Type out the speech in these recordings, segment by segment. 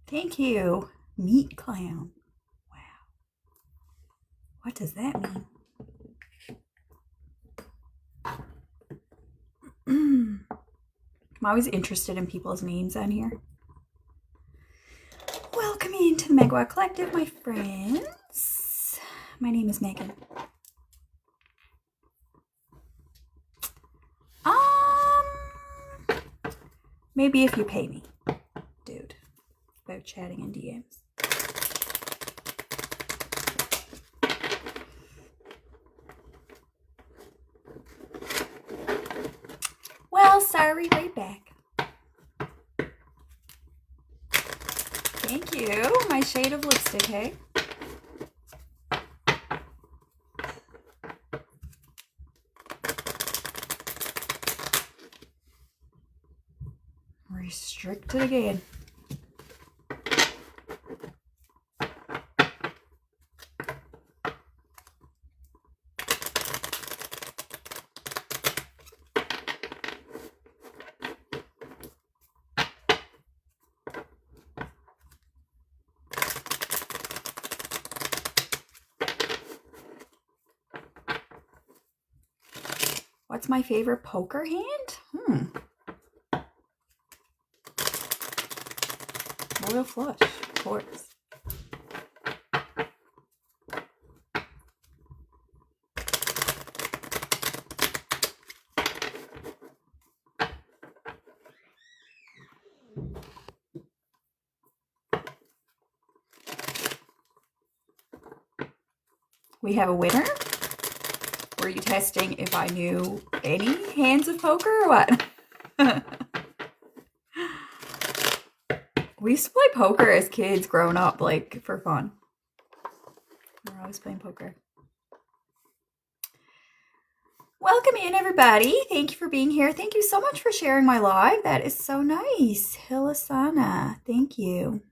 Thank you. Meat clown. Wow. What does that mean? I'm always interested in people's names on here. Welcome into the Megawat Collective, my friends. My name is Megan. Maybe if you pay me, dude, about chatting in DMs. Well, sorry, right back. Thank you. My shade of lipstick, hey? Restricted again. What's my favorite poker hand? Royal flush, of course. We have a winner. Were you testing if I knew any hands of poker or what? We used to play poker as kids growing up, like for fun. We're always playing poker. Welcome in, everybody. Thank you for being here. Thank you so much for sharing my live. That is so nice. Hilasana, thank you.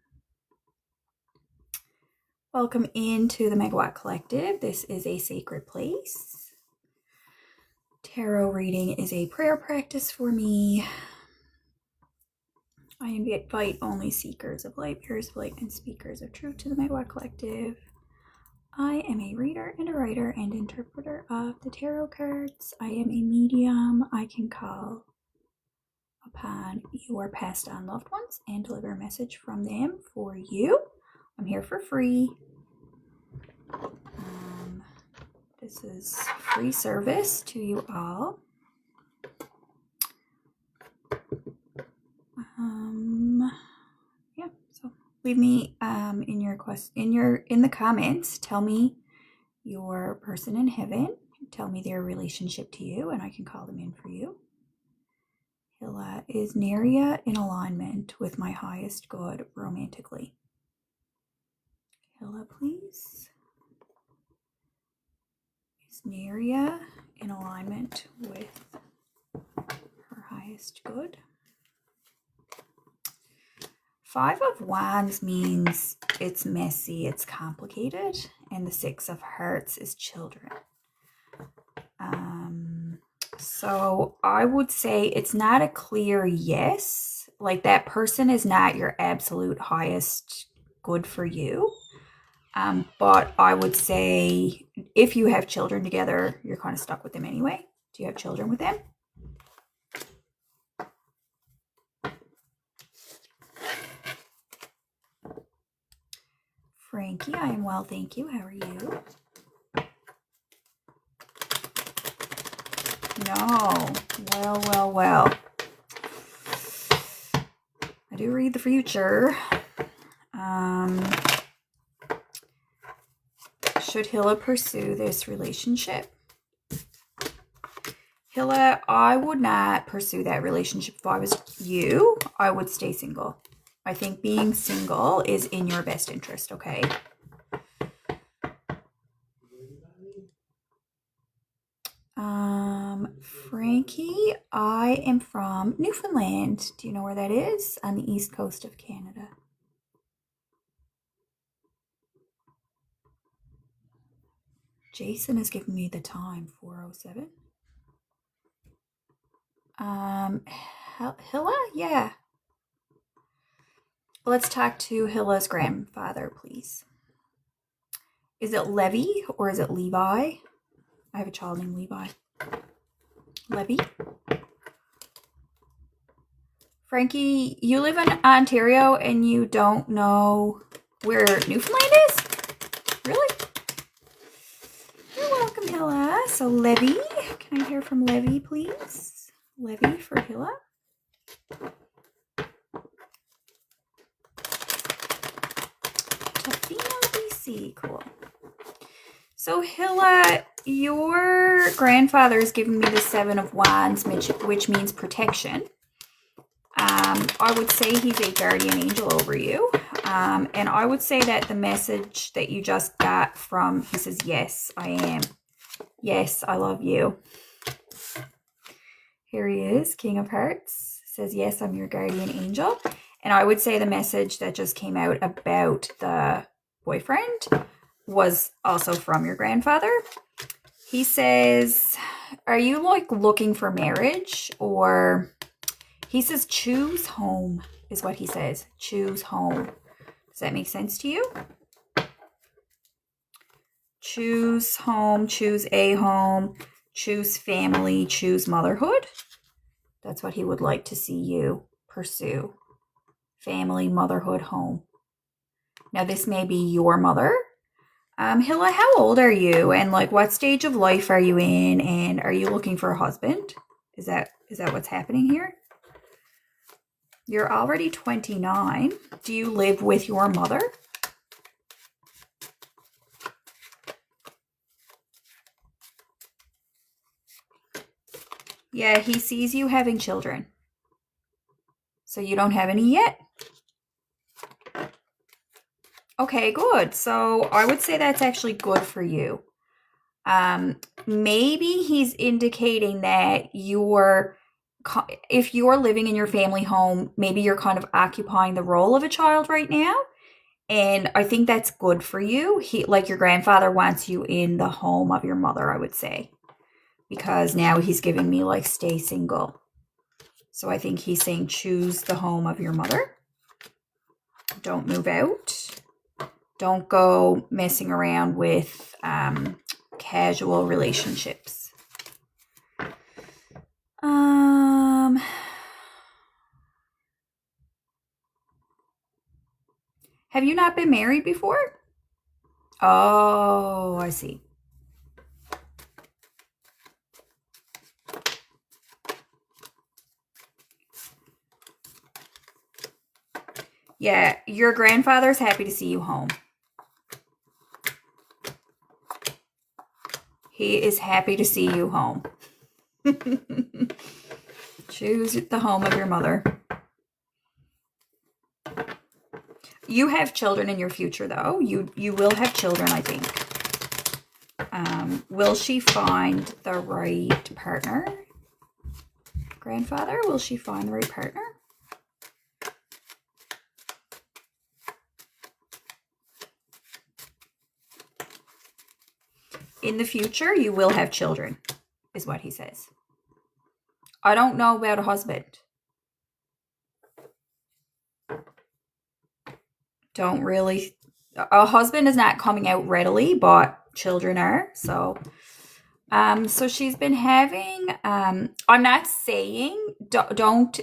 Welcome into the Megawatt Collective. This is a sacred place. Tarot reading is a prayer practice for me. I invite only seekers of light, bearers of light, and speakers of truth to the Megawatt Collective. I am a reader and a writer and interpreter of the tarot cards. I am a medium. I can call upon your passed on loved ones and deliver a message from them for you. I'm here for free. This is free service to you all. Yeah, so leave me in the comments. Tell me your person in heaven. Tell me their relationship to you, and I can call them in for you. Hila, is Neria in alignment with my highest good romantically? Hila, please. Is Neria in alignment with her highest good? 5 of Wands means it's messy, it's complicated, and the 6 of Hearts is children. So I would say it's not a clear yes. Like, that person is not your absolute highest good for you. But I would say if you have children together, you're kind of stuck with them anyway. Do you have children with them? Frankie, I am well, thank you. How are you? No. Well. I do read the future. Should Hila pursue this relationship? Hila, I would not pursue that relationship if I was you. I would stay single. I think being single is in your best interest, okay? Frankie, I am from Newfoundland. Do you know where that is? On the east coast of Canada. Jason has given me the time, 4:07. Hilla? Yeah. Let's talk to Hilla's grandfather, please. Is it Levi or is it Levi? I have a child named Levi. Levi? Frankie, you live in Ontario and you don't know where Newfoundland is? Really? You're welcome, Hilla. So Levi, can I hear from Levi, please? Levi for Hilla. Tofino, BC, cool. So Hilla, your grandfather is giving me the 7 of Wands, which means protection. I would say he's a guardian angel over you. And I would say that the message that you just got from, he says, yes, I am. Yes, I love you. Here he is, King of Hearts. Says, yes, I'm your guardian angel. And I would say the message that just came out about the boyfriend was also from your grandfather. He says, are you like looking for marriage? Or he says, choose home is what he says. Choose home. Does that make sense to you? Choose home, choose a home, choose family, choose motherhood. That's what he would like to see you pursue. Family, motherhood, home. Now, this may be your mother. Hilla, how old are you? And like, what stage of life are you in? And are you looking for a husband? Is that what's happening here? You're already 29. Do you live with your mother? Yeah, he sees you having children. So you don't have any yet? Okay, good. So I would say that's actually good for you. Maybe he's indicating that if you're living in your family home, maybe you're kind of occupying the role of a child right now. And I think that's good for you. Like your grandfather wants you in the home of your mother, I would say. Because now he's giving me like stay single. So I think he's saying choose the home of your mother. Don't move out. Don't go messing around with casual relationships. Have you not been married before? Oh, I see. Yeah, your grandfather's happy to see you home. He is happy to see you home. Choose the home of your mother. You have children in your future, though. You will have children, I think. Will she find the right partner? Grandfather, will she find the right partner? In the future, you will have children, is what he says. I don't know about a husband. Don't really. A husband is not coming out readily, but children are. So she's been having. I'm not saying don't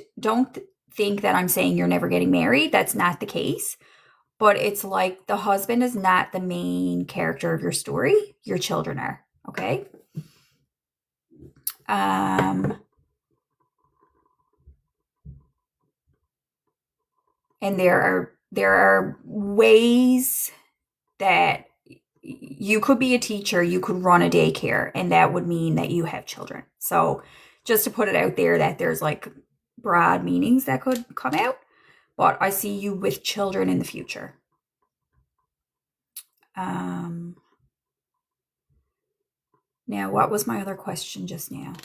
think that I'm saying you're never getting married. That's not the case. But it's like the husband is not the main character of your story. Your children are, okay? And there are ways that you could be a teacher, you could run a daycare, and that would mean that you have children. So just to put it out there that there's like broad meanings that could come out. But I see you with children in the future. Now, what was my other question just now?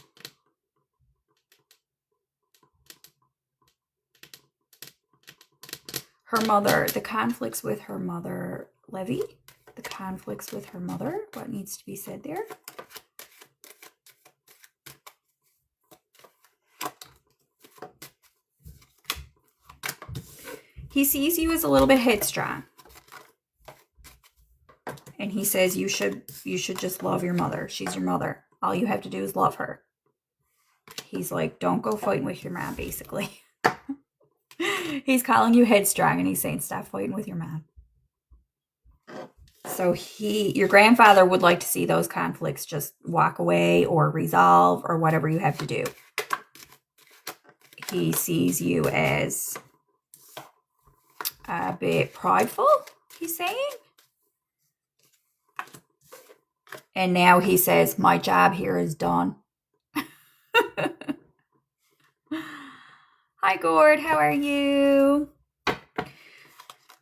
her mother, the conflicts with her mother, Levy. The conflicts with her mother. What needs to be said there? He sees you as a little bit headstrong. And he says you should just love your mother. She's your mother. All you have to do is love her. He's like, don't go fighting with your mom, basically. He's calling you headstrong and he's saying, stop fighting with your mom. So your grandfather would like to see those conflicts just walk away or resolve or whatever you have to do. He sees you as a bit prideful, he's saying. And now he says, my job here is done. Hi, Gord. How are you?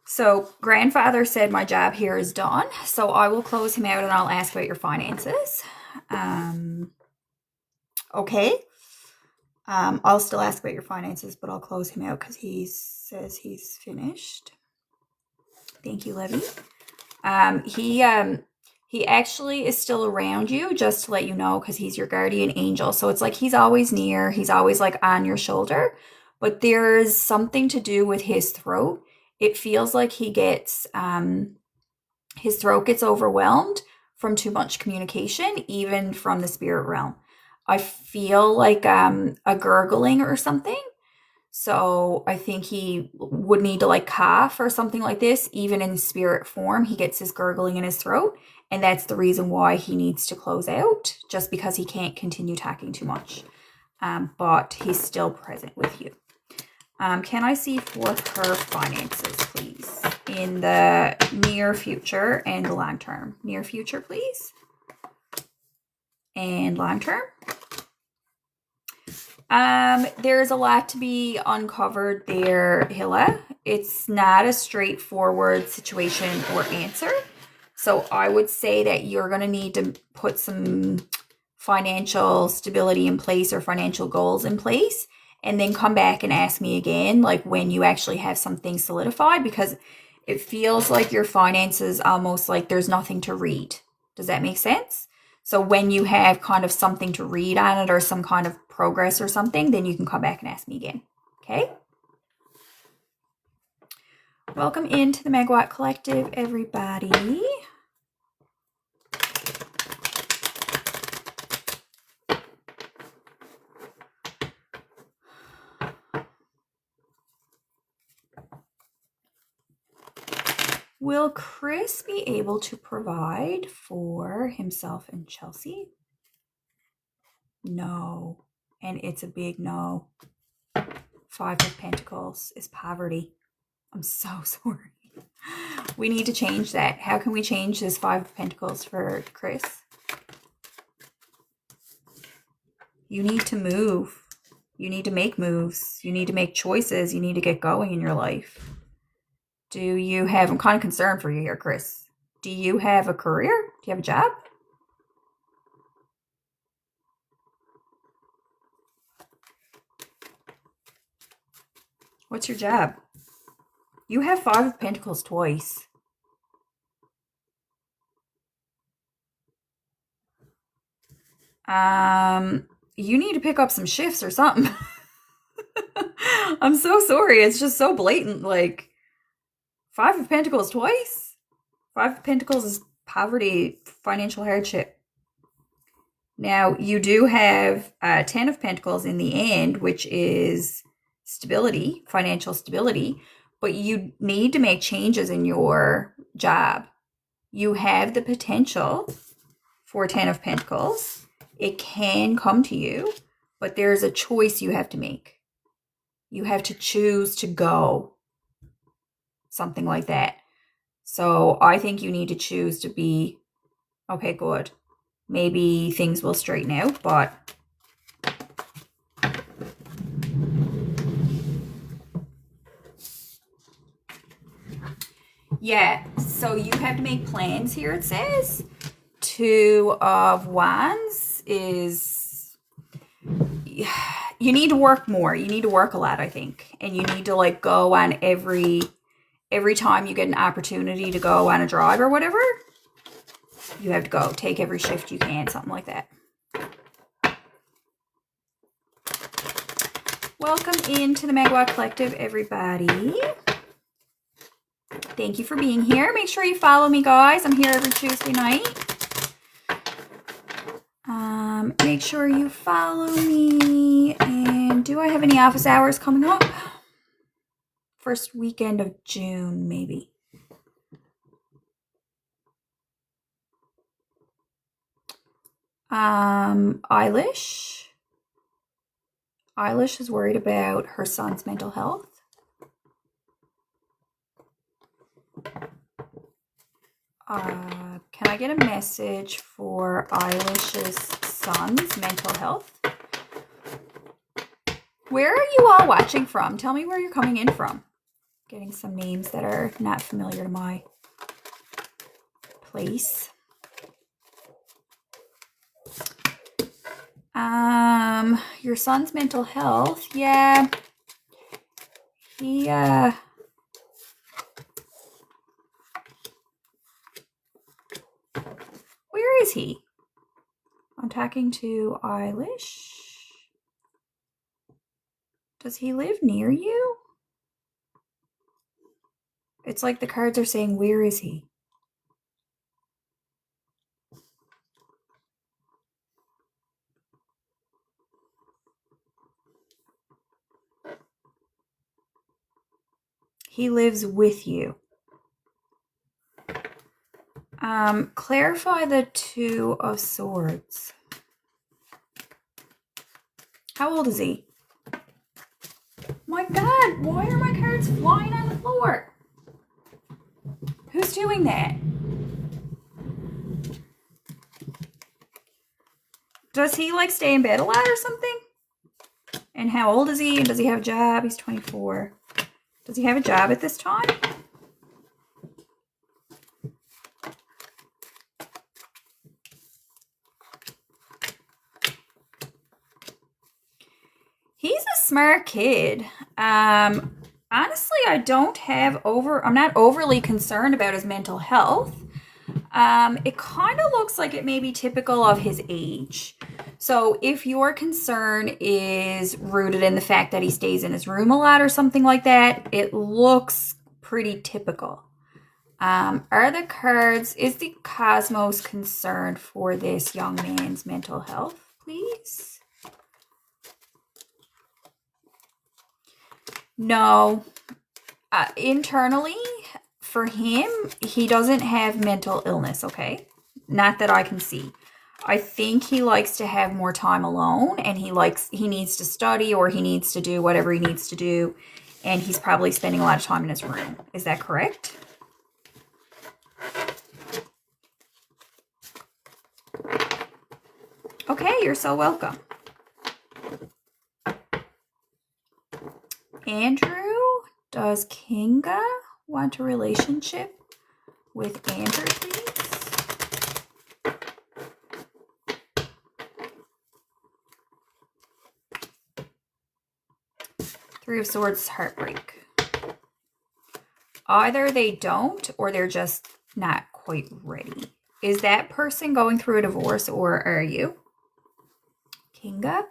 So grandfather said my job here is done. So I will close him out and I'll ask about your finances. Okay. I'll still ask about your finances, but I'll close him out because he says he's finished. Thank you, Levy. He actually is still around you, just to let you know, because he's your guardian angel. So it's like he's always near. He's always like on your shoulder. But there's something to do with his throat. It feels like he gets, his throat gets overwhelmed from too much communication, even from the spirit realm. I feel like a gurgling or something. So I think he would need to like cough or something like this, even in spirit form. He gets his gurgling in his throat. And that's the reason why he needs to close out, just because he can't continue talking too much. But he's still present with you. Can I see for her finances, please? In the near future and the long term. Near future, please. And long term. There's a lot to be uncovered there, Hilla. It's not a straightforward situation or answer. So I would say that you're going to need to put some financial stability in place or financial goals in place, and then come back and ask me again, like when you actually have something solidified, because it feels like your finances almost like there's nothing to read. Does that make sense? So when you have kind of something to read on it or some kind of progress or something, then you can come back and ask me again. Okay? Welcome into the Megawatt Collective, everybody. Will Chris be able to provide for himself and Chelsea? No. And it's a big no. 5 of Pentacles is poverty. I'm so sorry. We need to change that. How can we change this 5 of Pentacles for Chris? You need to move. You need to make moves. You need to make choices. You need to get going in your life. Do you have, I'm kind of concerned for you here, Chris. Do you have a career? Do you have a job? What's your job? You have 5 of Pentacles twice. You need to pick up some shifts or something. I'm so sorry. It's just so blatant. Like, 5 of Pentacles twice? 5 of Pentacles is poverty, financial hardship. Now, you do have 10 of Pentacles in the end, which is stability, financial stability. But you need to make changes in your job. You have the potential for 10 of Pentacles. It can come to you, but there's a choice you have to make. You have to choose to go. Something like that. So I think you need to choose to be, okay, good. Maybe things will straighten out, but yeah, so you have to make plans here, it says. 2 of Wands is, you need to work more. You need to work a lot, I think. And you need to like go on every every time you get an opportunity to go on a drive or whatever, you have to go. Take every shift you can, something like that. Welcome into the Magua Collective, everybody. Thank you for being here. Make sure you follow me, guys. I'm here every Tuesday night. Make sure you follow me. And do I have any office hours coming up? First weekend of June, maybe. Eilish. Eilish is worried about her son's mental health. Can I get a message for Eilish's son's mental health? Where are you all watching from? Tell me where you're coming in from. Getting some names that are not familiar to my place. Your son's mental health. Yeah. He, where is he? I'm talking to Eilish. Does he live near you? It's like the cards are saying, where is he? He lives with you. Clarify the Two of Swords. How old is he? My God, why are my cards flying on the floor? Who's doing that? Does he like stay in bed a lot or something? And how old is he? And does he have a job? He's 24. Does he have a job at this time? He's a smart kid. Honestly, I'm not overly concerned about his mental health. It kind of looks like it may be typical of his age. So if your concern is rooted in the fact that he stays in his room a lot or something like that, it looks pretty typical. Are the cards, is the cosmos concerned for this young man's mental health, please? No. Internally, for him, he doesn't have mental illness, okay? Not that I can see. I think he likes to have more time alone, and he needs to study, or he needs to do whatever he needs to do, and he's probably spending a lot of time in his room. Is that correct? Okay, you're so welcome. Andrew, does Kinga want a relationship with Andrew, please? Three of Swords, heartbreak. Either they don't, or they're just not quite ready. Is that person going through a divorce, or are you? Kinga?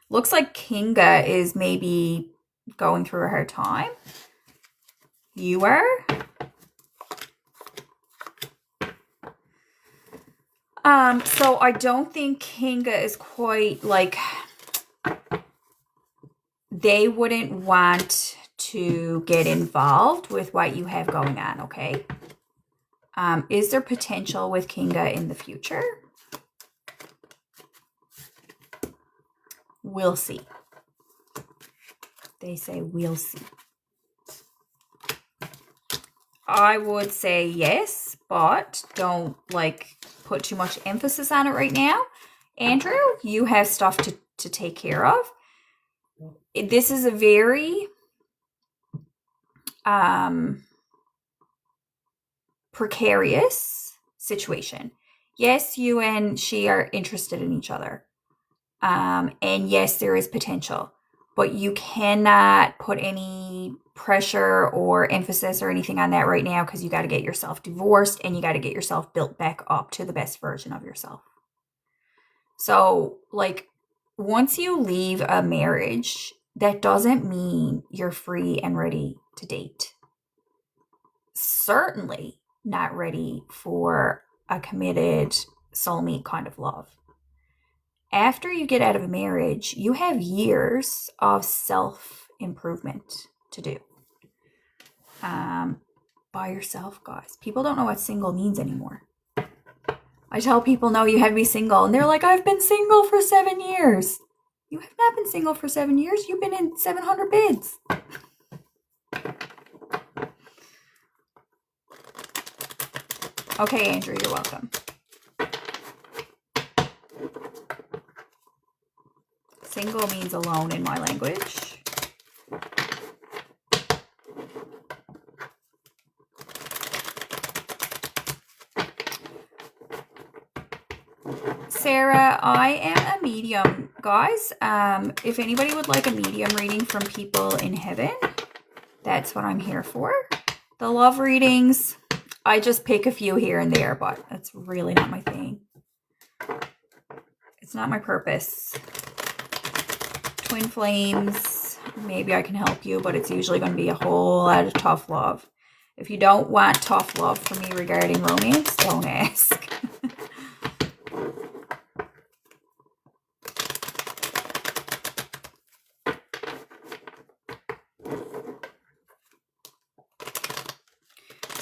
Looks like Kinga is maybe going through a hard time. You are? So I don't think Kinga is quite like, they wouldn't want to get involved with what you have going on, okay? Is there potential with Kinga in the future? We'll see. They say we'll see. I would say yes, but don't put too much emphasis on it right now. Andrew, you have stuff to take care of. This is a very precarious situation. Yes, you and she are interested in each other. And yes, there is potential. but you cannot put any pressure or emphasis or anything on that right now because you got to get yourself divorced and you got to get yourself built back up to the best version of yourself. So, like, once you leave a marriage, that doesn't mean you're free and ready to date. Certainly not ready for a committed soulmate kind of love. After you get out of a marriage, you have years of self-improvement to do. By yourself, guys. People don't know what single means anymore. I tell people, no, you have to be single. And they're like, I've been single for 7 years. You have not been single for 7 years. You've been in 700 bids. Okay, Andrew, you're welcome. Single means alone in my language. Sarah, I am a medium, guys. If anybody would like a medium reading from people in heaven, that's what I'm here for. The love readings, I just pick a few here and there, but it's really not my thing. It's not my purpose. Twin flames, maybe I can help you, but it's usually going to be a whole lot of tough love. If you don't want tough love from me regarding romance, don't ask.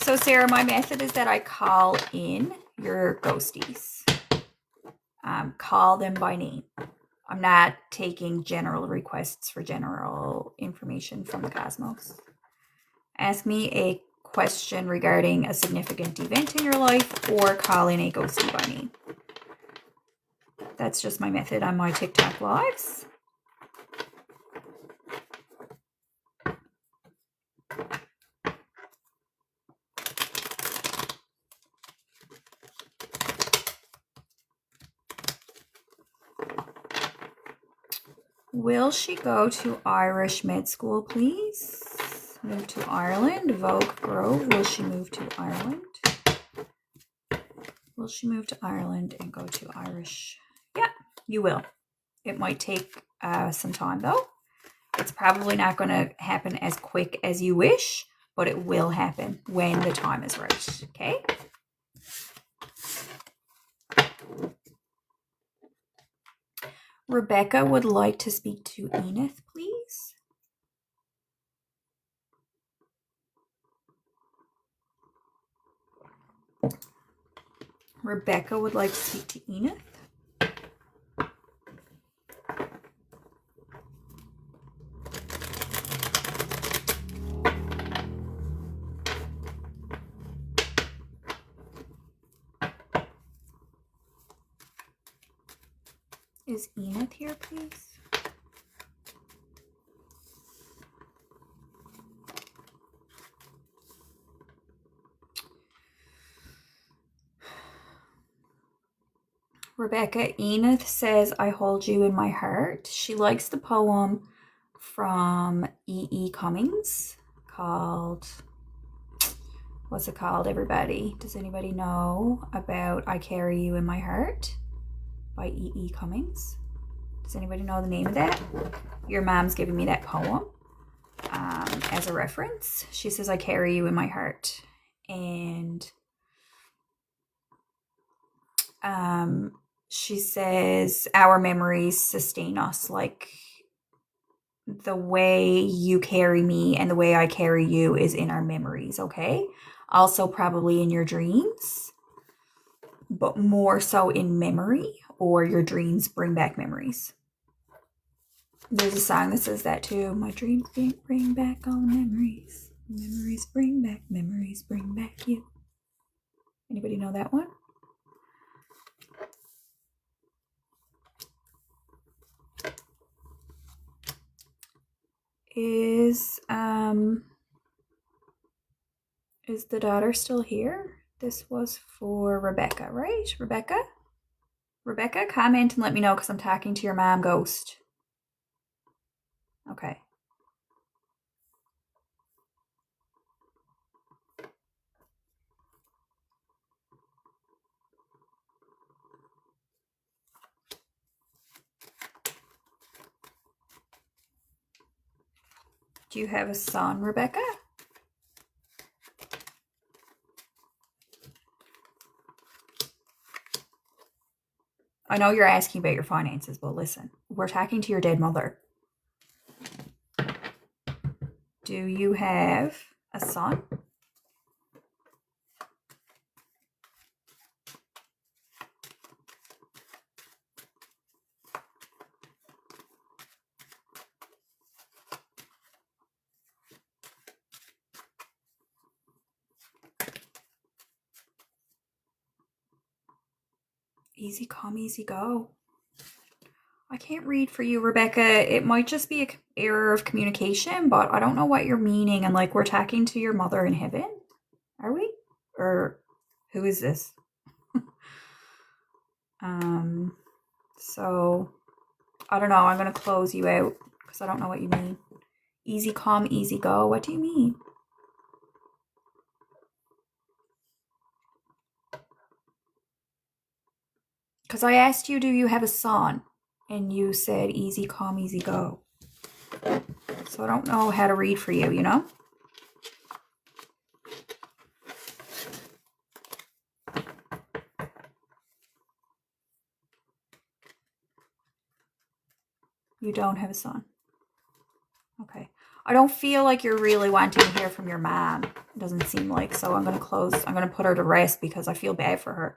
So Sarah, my method is that I call in your ghosties. Call them by name. I'm not taking general requests for general information from the cosmos. Ask me a question regarding a significant event in your life or call in a ghostie by name. That's just my method on my TikTok lives. Will she go to Irish med school, please? Move to Ireland. Vogue Grove. Will she move to Ireland? Will she move to Ireland and go to Irish? Yeah, you will. It might take some time, though. It's probably not going to happen as quick as you wish, but it will happen when the time is right, okay? Rebecca would like to speak to Enith, please. Rebecca would like to speak to Enith. Is Enith here, please? Rebecca, Enith says, I hold you in my heart. She likes the poem from E.E. Cummings called, what's it called, everybody? Does anybody know about I Carry You in My Heart by E.E. Cummings? Does anybody know the name of that? Your mom's giving me that poem as a reference. She says, I carry you in my heart. And she says, our memories sustain us, like the way you carry me and the way I carry you is in our memories, okay? Also probably in your dreams, but more so in memory, or your dreams bring back memories. There's a song that says that too. My dreams bring back all the memories. Memories bring back you. Anybody know that one? Is the daughter still here? This was for Rebecca, right? Rebecca? Rebecca, comment and let me know because I'm talking to your mom, Ghost. Okay. Do you have a son, Rebecca? I know you're asking about your finances, but listen, we're talking to your dead mother. Do you have a son? Easy come, easy go. I can't read for you, Rebecca. It might just be an error of communication, but I don't know what you're meaning. And like, we're talking to your mother in heaven, are we? Or who is this? So I don't know. I'm gonna close you out because I don't know what you mean. Easy come, easy go. What do you mean? Because I asked you, do you have a son? And you said easy come, easy go. So I don't know how to read for you, you know? You don't have a son. Okay. I don't feel like you're really wanting to hear from your mom. It doesn't seem like. So I'm going to close. I'm going to put her to rest because I feel bad for her.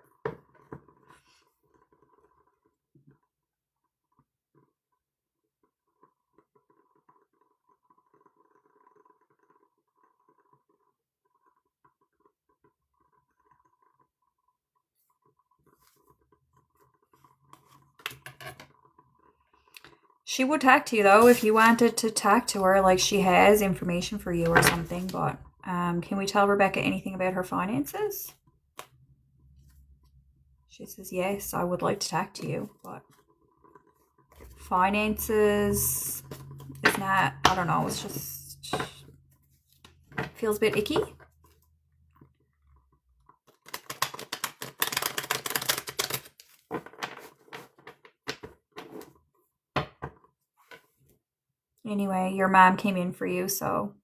She would talk to you though if you wanted to talk to her, like she has information for you or something. But can we tell Rebecca anything about her finances? She says, yes, I would like to talk to you, but finances is not, I don't know, it's just feels a bit icky. Anyway, your mom came in for you, so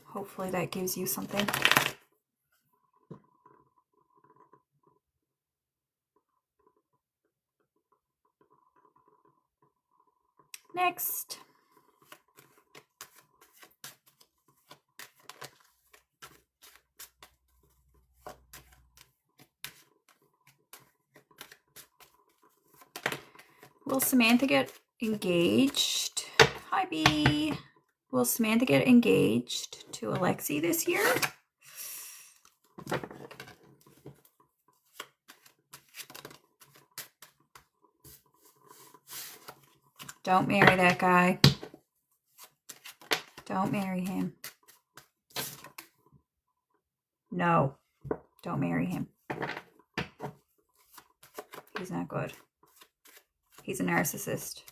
hopefully that gives you something. Next. Will Samantha get engaged? Hi, B. Will Samantha get engaged to Alexi this year? Don't marry that guy. Don't marry him. No, don't marry him. He's not good. He's a narcissist.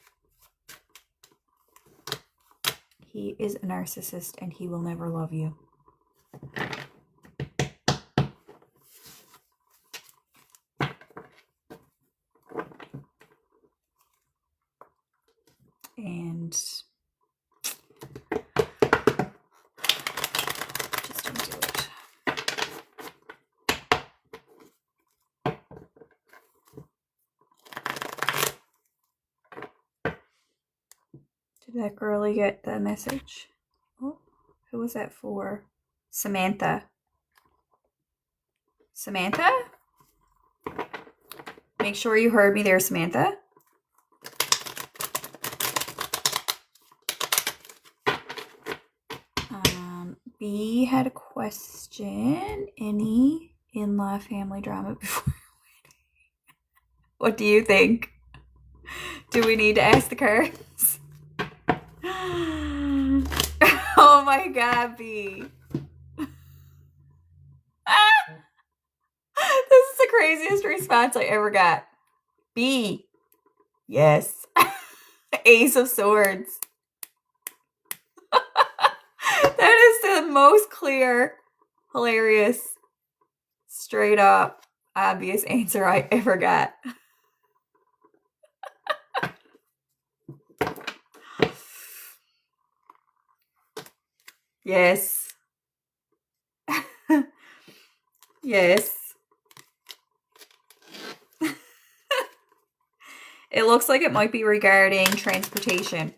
He is a narcissist and he will never love you. And just don't do it. Did that girlie get the message? Oh, who was that for? Samantha. Samantha? Make sure you heard me there, Samantha. B had a question. Any in-law family drama before? What do you think? Do we need to ask the cards? Oh my God, B. This is the craziest response I ever got. B. Yes. Ace of Swords. That is the most clear, hilarious, straight up, obvious answer I ever got. Yes. Yes. It looks like it might be regarding transportation.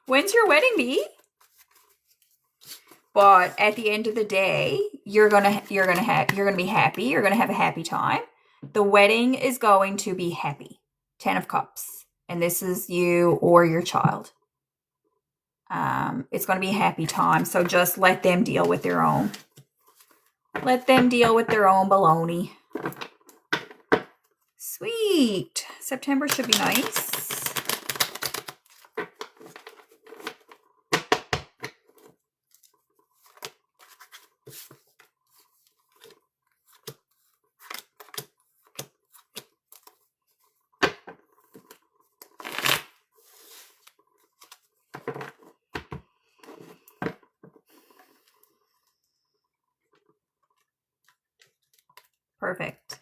When's your wedding be? But at the end of the day, you're gonna be happy. You're gonna have a happy time. The wedding is going to be happy. 10 of Cups, and this is you or your child. It's going to be a happy time. So just let them deal with their own. Let them deal with their own baloney. Sweet. September should be nice. Perfect.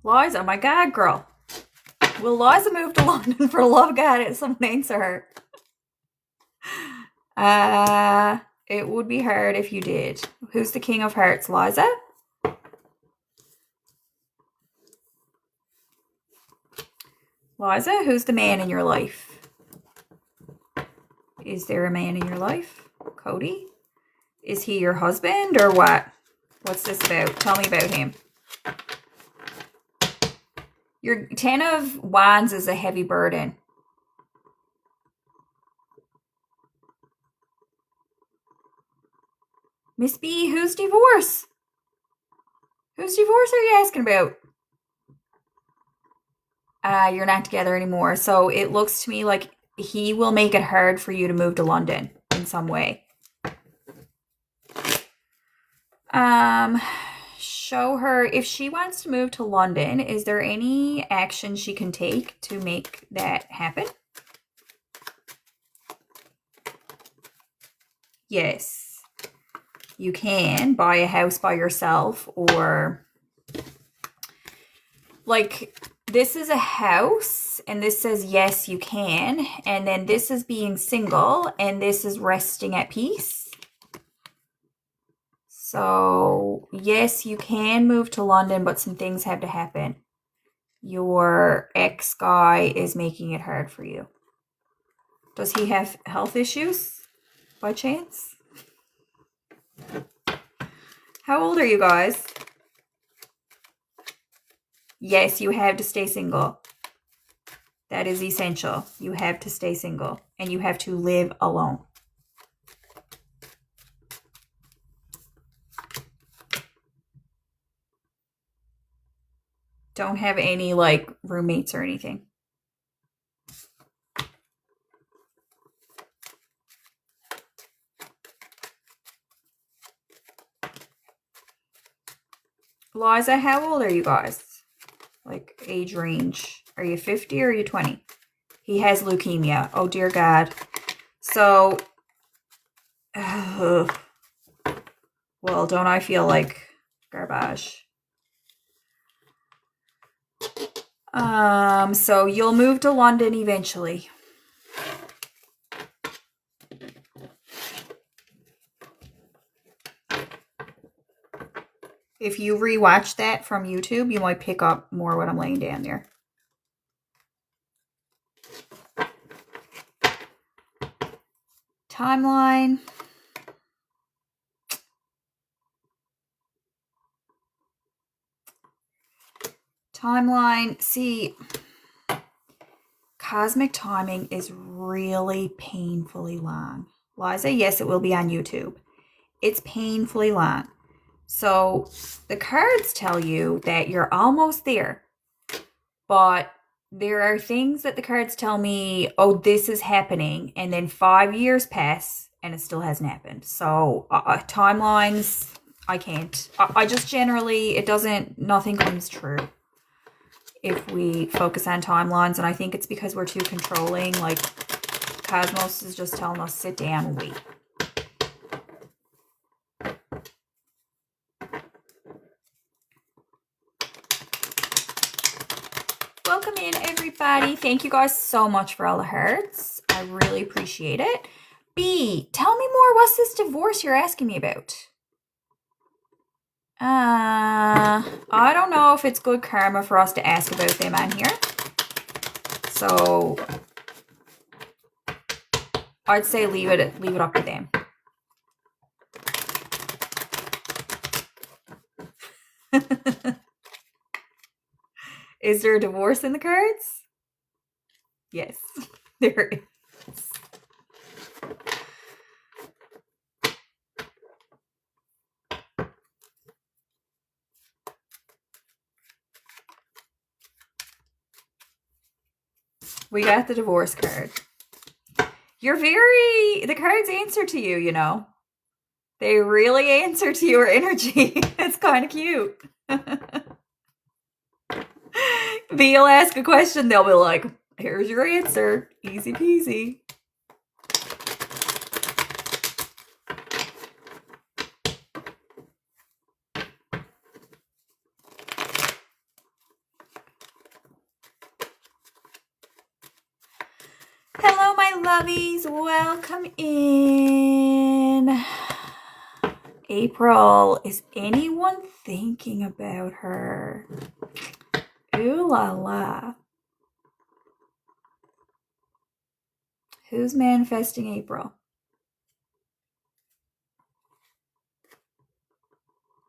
Liza, my God, girl. Will Liza move to London? For the love of God, it's someone answer her. It would be hard if you did. Who's the King of Hearts, Liza? Liza, who's the man in your life? Is there a man in your life? Cody? Is he your husband or what? What's this about? Tell me about him. Your 10 of Wands is a heavy burden. Miss B, whose divorce? Whose divorce are you asking about? You're not together anymore. So it looks to me like he will make it hard for you to move to London in some way. Show her if she wants to move to London, is there any action she can take to make that happen? Yes. You can buy a house by yourself, or like this is a house and this says yes you can, and then this is being single and this is resting at peace. So yes, you can move to London, but some things have to happen. Your ex guy is making it hard for you. Does he have health issues by chance? How old are you guys? Yes, you have to stay single. That is essential. You have to stay single and you have to live alone. Don't have any like roommates or anything. Liza, how old are you guys? Like age range. Are you 50 or are you 20? He has leukemia. Oh dear God. So, well, don't I feel like garbage? So you'll move to London eventually. If you rewatch that from YouTube, you might pick up more what I'm laying down there. Timeline. Timeline. See, cosmic timing is really painfully long. Liza, yes, it will be on YouTube. It's painfully long. So the cards tell you that you're almost there, but there are things that the cards tell me, oh, this is happening, and then 5 years pass and it still hasn't happened. So timelines, I can't. I just generally, nothing comes true if we focus on timelines, and I think it's because we're too controlling. Like, Cosmos is just telling us, sit down and wait. Welcome in, everybody. Thank you guys so much for all the hearts. I really appreciate it. B, tell me more. What's this divorce you're asking me about? I don't know if it's good karma for us to ask about them on here. So I'd say leave it up to them. Is there a divorce in the cards? Yes, there is. We got the divorce card. The cards answer to you, you know. They really answer to your energy. It's kind of cute. You'll ask a question, they'll be like, here's your answer. Easy peasy. Hello, my lovies. Welcome in. April, is anyone thinking about her? Ooh la la. Who's manifesting April?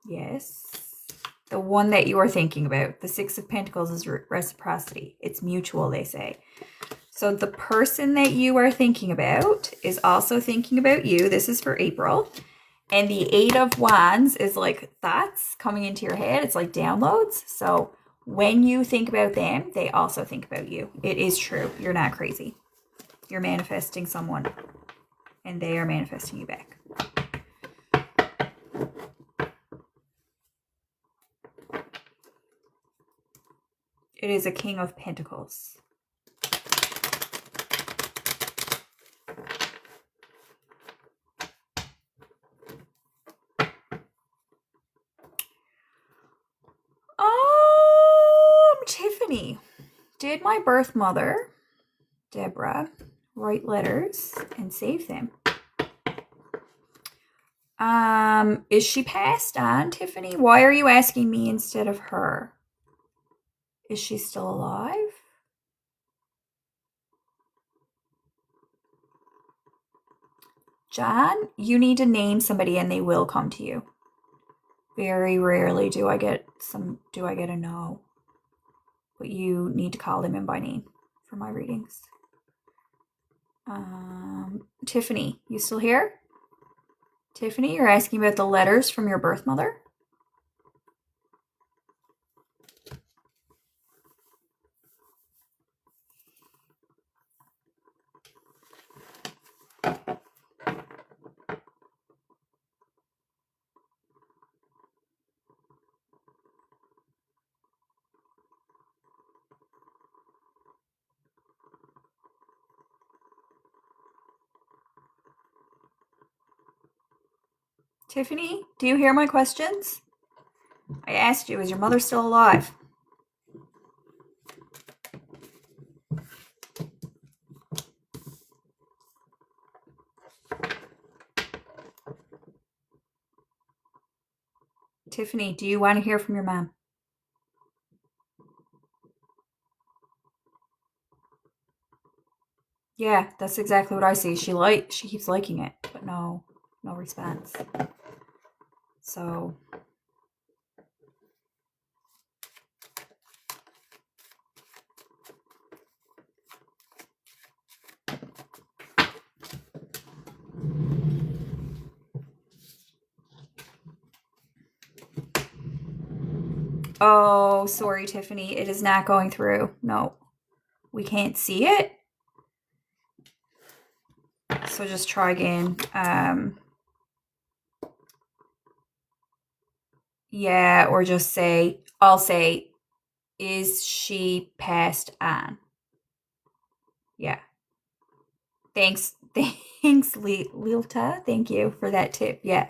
Yes. The one that you are thinking about. The Six of Pentacles is reciprocity. It's mutual, they say. So the person that you are thinking about is also thinking about you. This is for April. And the Eight of Wands is like thoughts coming into your head. It's like downloads. So when you think about them, they also think about you. It is true. You're not crazy. You're manifesting someone, and they are manifesting you back. It is a King of Pentacles. Tiffany, did my birth mother, Deborah, write letters and save them? Is she passed on, Tiffany? Why are you asking me instead of her? Is she still alive? John, you need to name somebody and they will come to you. Very rarely do I get a no. But you need to call them in by name for my readings. Tiffany, you still here? Tiffany, you're asking about the letters from your birth mother? Tiffany, do you hear my questions? I asked you, is your mother still alive? Tiffany, do you want to hear from your mom? Yeah, that's exactly what I see. She keeps liking it, but no response. So Oh, sorry, Tiffany. It is not going through. No, we can't see it. So just try again. Yeah, or just say, I'll say, is she passed on? Yeah. Thanks. Thanks, Lilta. Thank you for that tip. Yeah.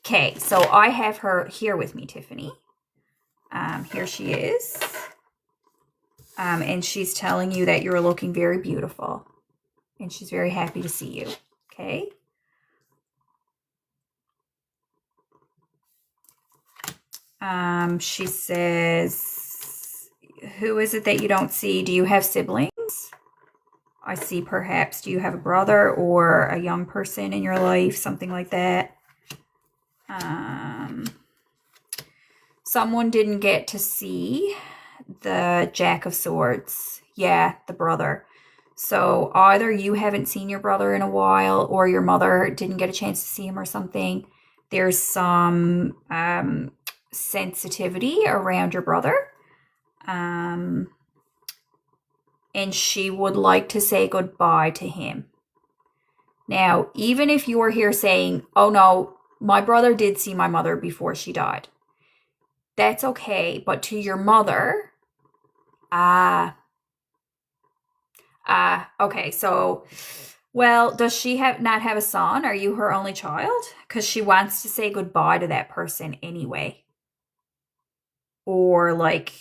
Okay, so I have her here with me, Tiffany. Here she is. And she's telling you that you're looking very beautiful. And she's very happy to see you. Okay. She says, who is it that you don't see? Do you have siblings? I see perhaps, do you have a brother or a young person in your life? Something like that. Someone didn't get to see the Jack of Swords. Yeah, the brother. So either you haven't seen your brother in a while or your mother didn't get a chance to see him or something. There's some sensitivity around your brother. And she would like to say goodbye to him. Now, even if you're here saying, oh no, my brother did see my mother before she died, that's okay. But to your mother, okay, so, well, does she not have a son? Are you her only child? Because she wants to say goodbye to that person anyway. Or like,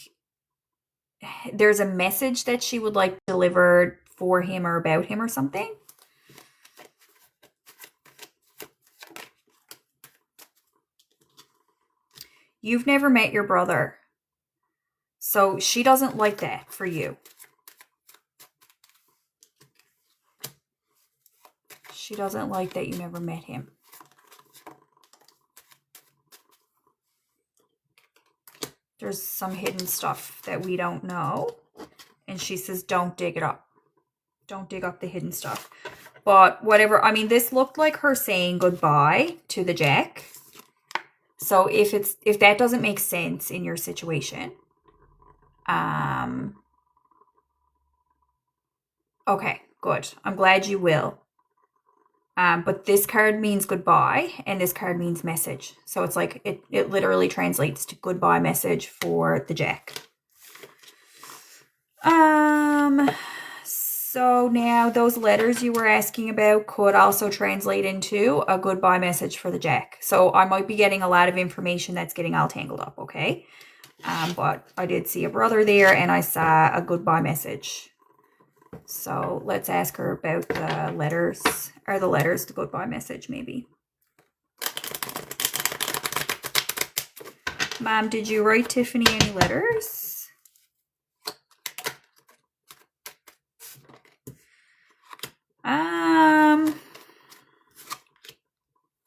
there's a message that she would like delivered for him or about him or something. You've never met your brother. So she doesn't like that for you. She doesn't like that you never met him. There's some hidden stuff that we don't know. And she says, don't dig it up. Don't dig up the hidden stuff. But whatever, I mean, this looked like her saying goodbye to the Jack. So if that doesn't make sense in your situation, okay, good. I'm glad you will. But this card means goodbye, and this card means message. So it's like, it literally translates to goodbye message for the Jack. So now those letters you were asking about could also translate into a goodbye message for the Jack. So I might be getting a lot of information that's getting all tangled up, okay? But I did see a brother there, and I saw a goodbye message. So let's ask her about the letters, or the letters to goodbye message, maybe. Mom, did you write Tiffany any letters?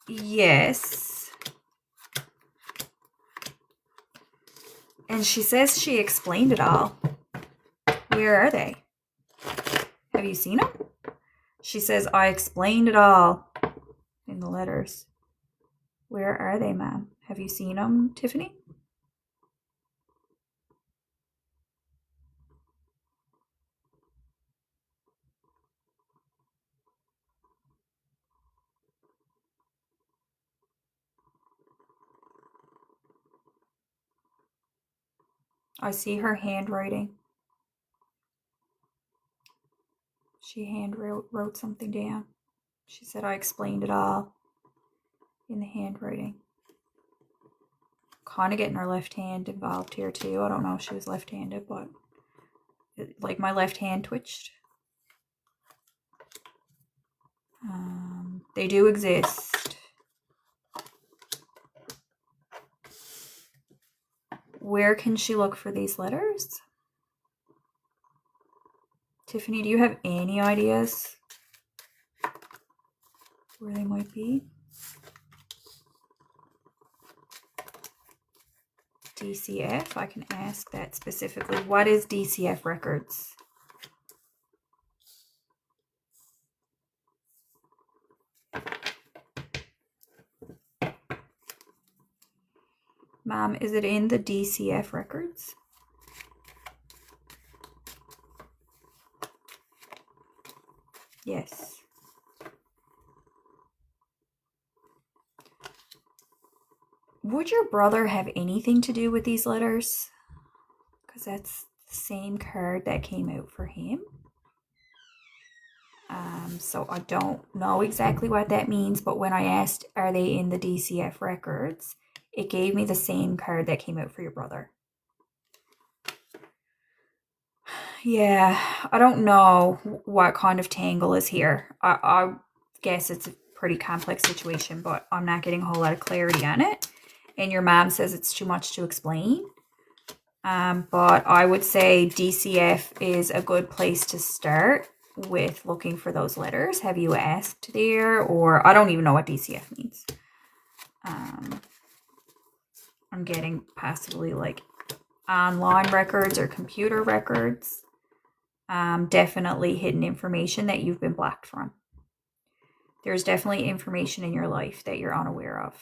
Yes. And she says she explained it all. Where are they? Have you seen them? She says, I explained it all in the letters. Where are they, Mom? Have you seen them, Tiffany? I see her handwriting. She wrote something down. She said, I explained it all in the handwriting. Kind of getting her left hand involved here too. I don't know if she was left-handed, but like my left hand twitched. They do exist. Where can she look for these letters? Tiffany, do you have any ideas where they might be? DCF, I can ask that specifically. What is DCF Records? Mom, is it in the DCF records? Yes. Would your brother have anything to do with these letters? Because that's the same card that came out for him. So I don't know exactly what that means, but when I asked, are they in the DCF records, it gave me the same card that came out for your brother. Yeah, I don't know what kind of tangle is here. I guess it's a pretty complex situation, but I'm not getting a whole lot of clarity on it. And your mom says it's too much to explain. But I would say DCF is a good place to start with looking for those letters. Have you asked there? Or I don't even know what DCF means. I'm getting possibly like online records or computer records. Definitely hidden information that you've been blocked from. There's definitely information in your life that you're unaware of.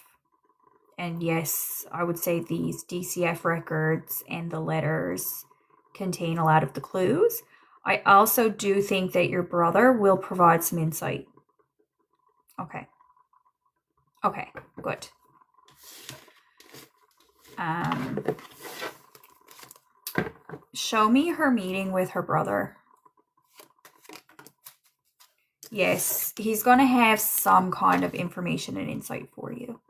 And yes, I would say these DCF records and the letters contain a lot of the clues. I also do think that your brother will provide some insight. Okay. Okay, good. Show me her meeting with her brother. Yes, he's going to have some kind of information and insight for you.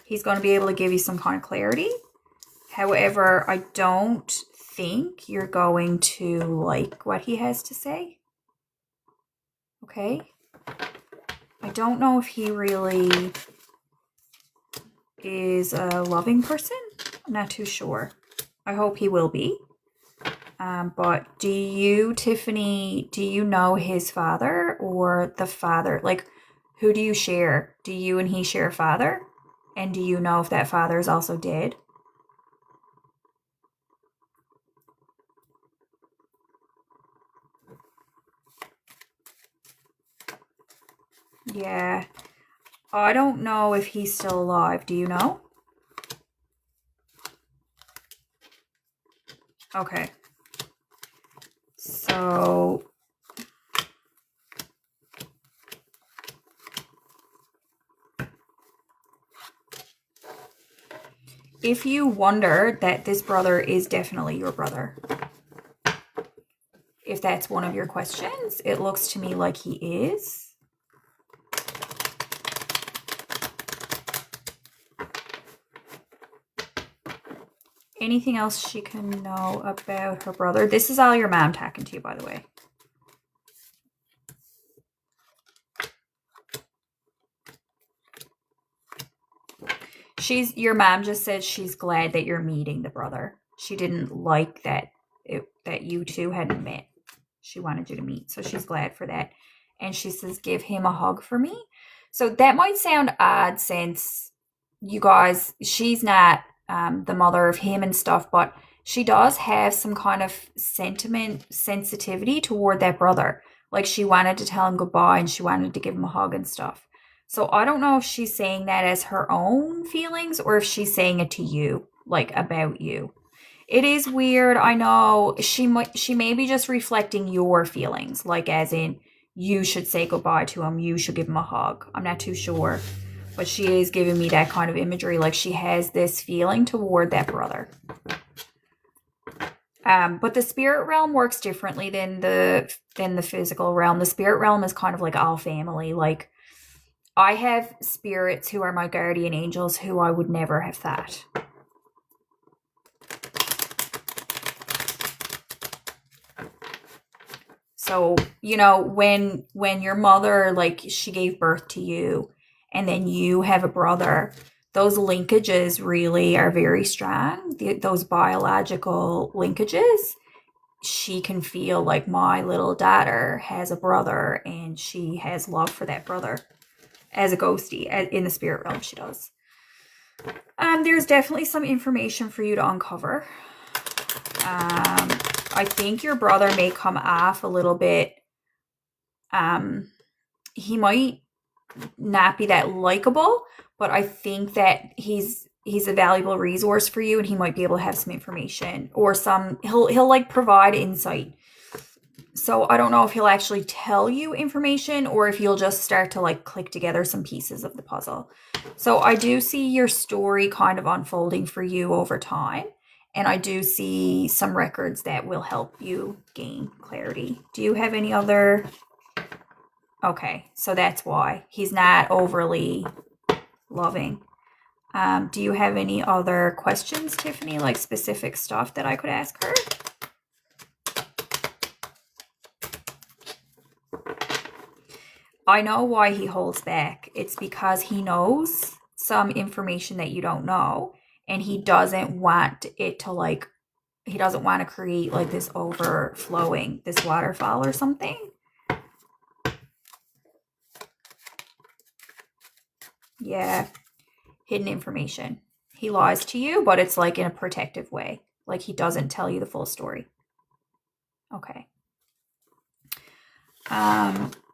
He's going to be able to give you some kind of clarity. However, I don't think you're going to like what he has to say. Okay? I don't know if he really is a loving person. I'm not too sure. I hope he will be. But do you, Tiffany, do you know his father or the father? Like, who do you share? Do you and he share a father? And do you know if that father is also dead? Yeah. I don't know if he's still alive. Do you know? Okay. So if you wonder that this brother is definitely your brother, if that's one of your questions, it looks to me like he is. Anything else she can know about her brother? This is all your mom talking to you, by the way. Your mom just said she's glad that you're meeting the brother. She didn't like that you two hadn't met. She wanted you to meet, so she's glad for that. And she says, give him a hug for me. So that might sound odd since you guys, she's not the mother of him and stuff, but she does have some kind of sensitivity toward that brother. Like she wanted to tell him goodbye and she wanted to give him a hug and stuff. So I don't know if she's saying that as her own feelings or if she's saying it to you, like about you. It is weird. I know she may be just reflecting your feelings, like as in you should say goodbye to him, you should give him a hug. I'm not too sure. But she is giving me that kind of imagery, like she has this feeling toward that brother. But the spirit realm works differently than the physical realm. The spirit realm is kind of like all family. Like I have spirits who are my guardian angels who I would never have thought. So, you know, when your mother, like she gave birth to you and then you have a brother, those linkages really are very strong. Those biological linkages, she can feel like my little daughter has a brother and she has love for that brother as a ghostie. In the spirit realm, she does. There's definitely some information for you to uncover. I think your brother may come off a little bit. He might not be that likable, but I think that he's a valuable resource for you, and he might be able to have some information or he'll like provide insight. So I don't know if he'll actually tell you information or if you'll just start to like click together some pieces of the puzzle. So I do see your story kind of unfolding for you over time. And I do see some records that will help you gain clarity. Do you have any other? Okay, so that's why. He's not overly loving. Do you have any other questions, Tiffany, like specific stuff that I could ask her? I know why he holds back. It's because he knows some information that you don't know, and he doesn't want it to like, he doesn't want to create like this overflowing, this waterfall or something. Yeah, hidden information. He lies to you, but it's like in a protective way. Like he doesn't tell you the full story. Okay.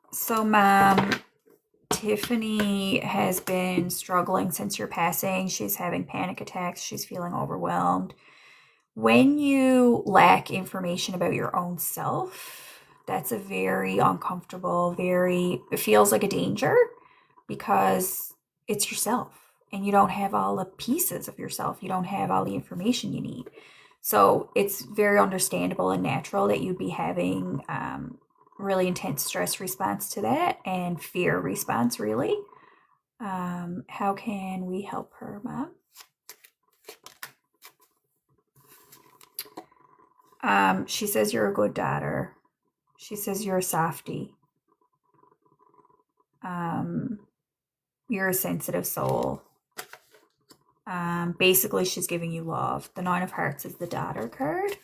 So Mom, Tiffany has been struggling since your passing. She's having panic attacks. She's feeling overwhelmed. When you lack information about your own self, that's a very uncomfortable, it feels like a danger because it's yourself and you don't have all the pieces of yourself. You don't have all the information you need. So it's very understandable and natural that you'd be having really intense stress response to that and fear response, really. How can we help her, Mom? She says you're a good daughter. She says you're a softie. You're a sensitive soul. Basically, she's giving you love. The 9 of Hearts is the daughter card.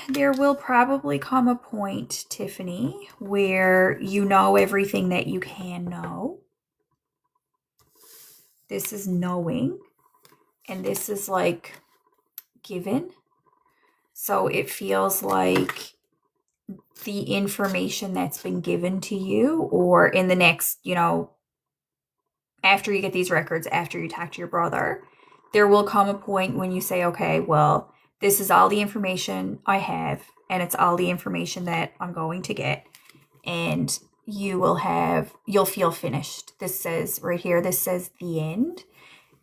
There will probably come a point, Tiffany, where you know everything that you can know. This is knowing, and this is like given. So it feels like the information that's been given to you, or in the next, after you get these records, after you talk to your brother, there will come a point when you say, okay, well, this is all the information I have, and it's all the information that I'm going to get, and you'll feel finished. This says right here, this says the end.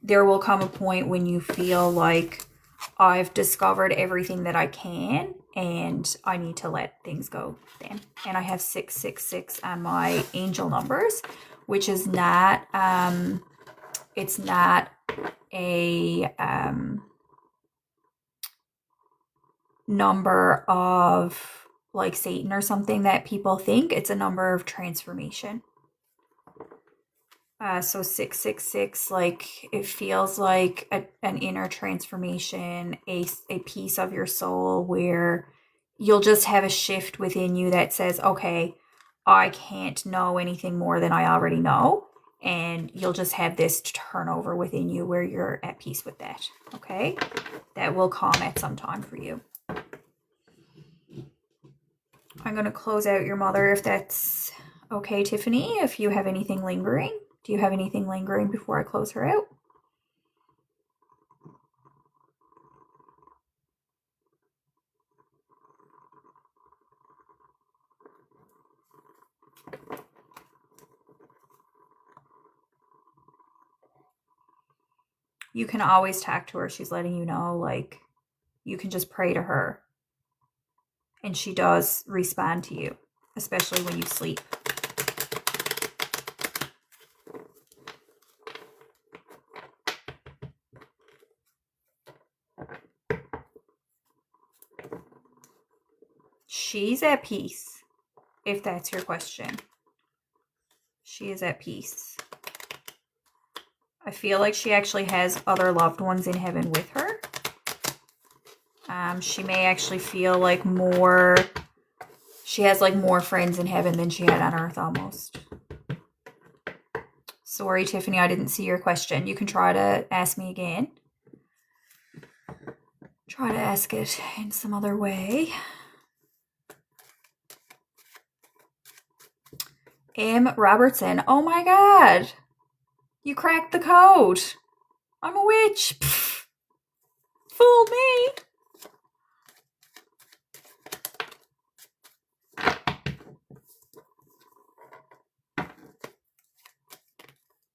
There will come a point when you feel like I've discovered everything that I can, and I need to let things go then. And I have 666 on my angel numbers, which is not, it's not a number of like Satan or something that people think. It's a number of transformation. So 666, like it feels like an inner transformation, a piece of your soul where you'll just have a shift within you that says, okay, I can't know anything more than I already know. And you'll just have this turnover within you where you're at peace with that. Okay. That will come at some time for you. I'm going to close out your mother if that's okay, Tiffany, if you have anything lingering. Do you have anything lingering before I close her out? You can always talk to her. She's letting you know, like, you can just pray to her. And she does respond to you, especially when you sleep. She's at peace, if that's your question. She is at peace. I feel like she actually has other loved ones in heaven with her. She may actually feel like she has like more friends in heaven than she had on earth almost. Sorry, Tiffany, I didn't see your question. You can try to ask me again. Try to ask it in some other way. M. Robertson. Oh my god. You cracked the code. I'm a witch. Pfft. Fooled me.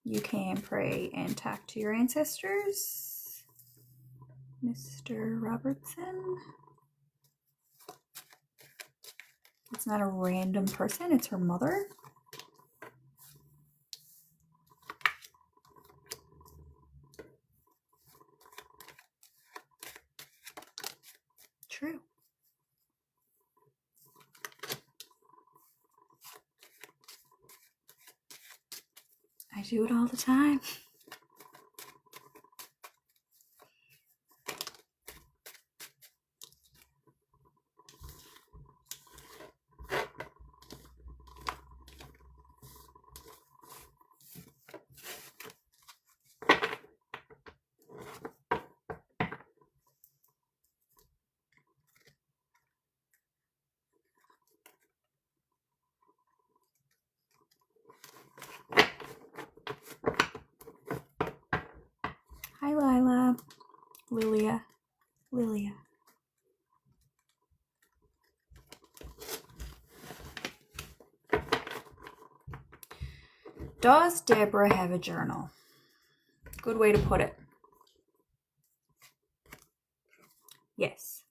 You can pray and talk to your ancestors. Mr. Robertson. It's not a random person, it's her mother. True. I do it all the time. Hi, Lila. Lilia. Does Deborah have a journal? Good way to put it. Yes.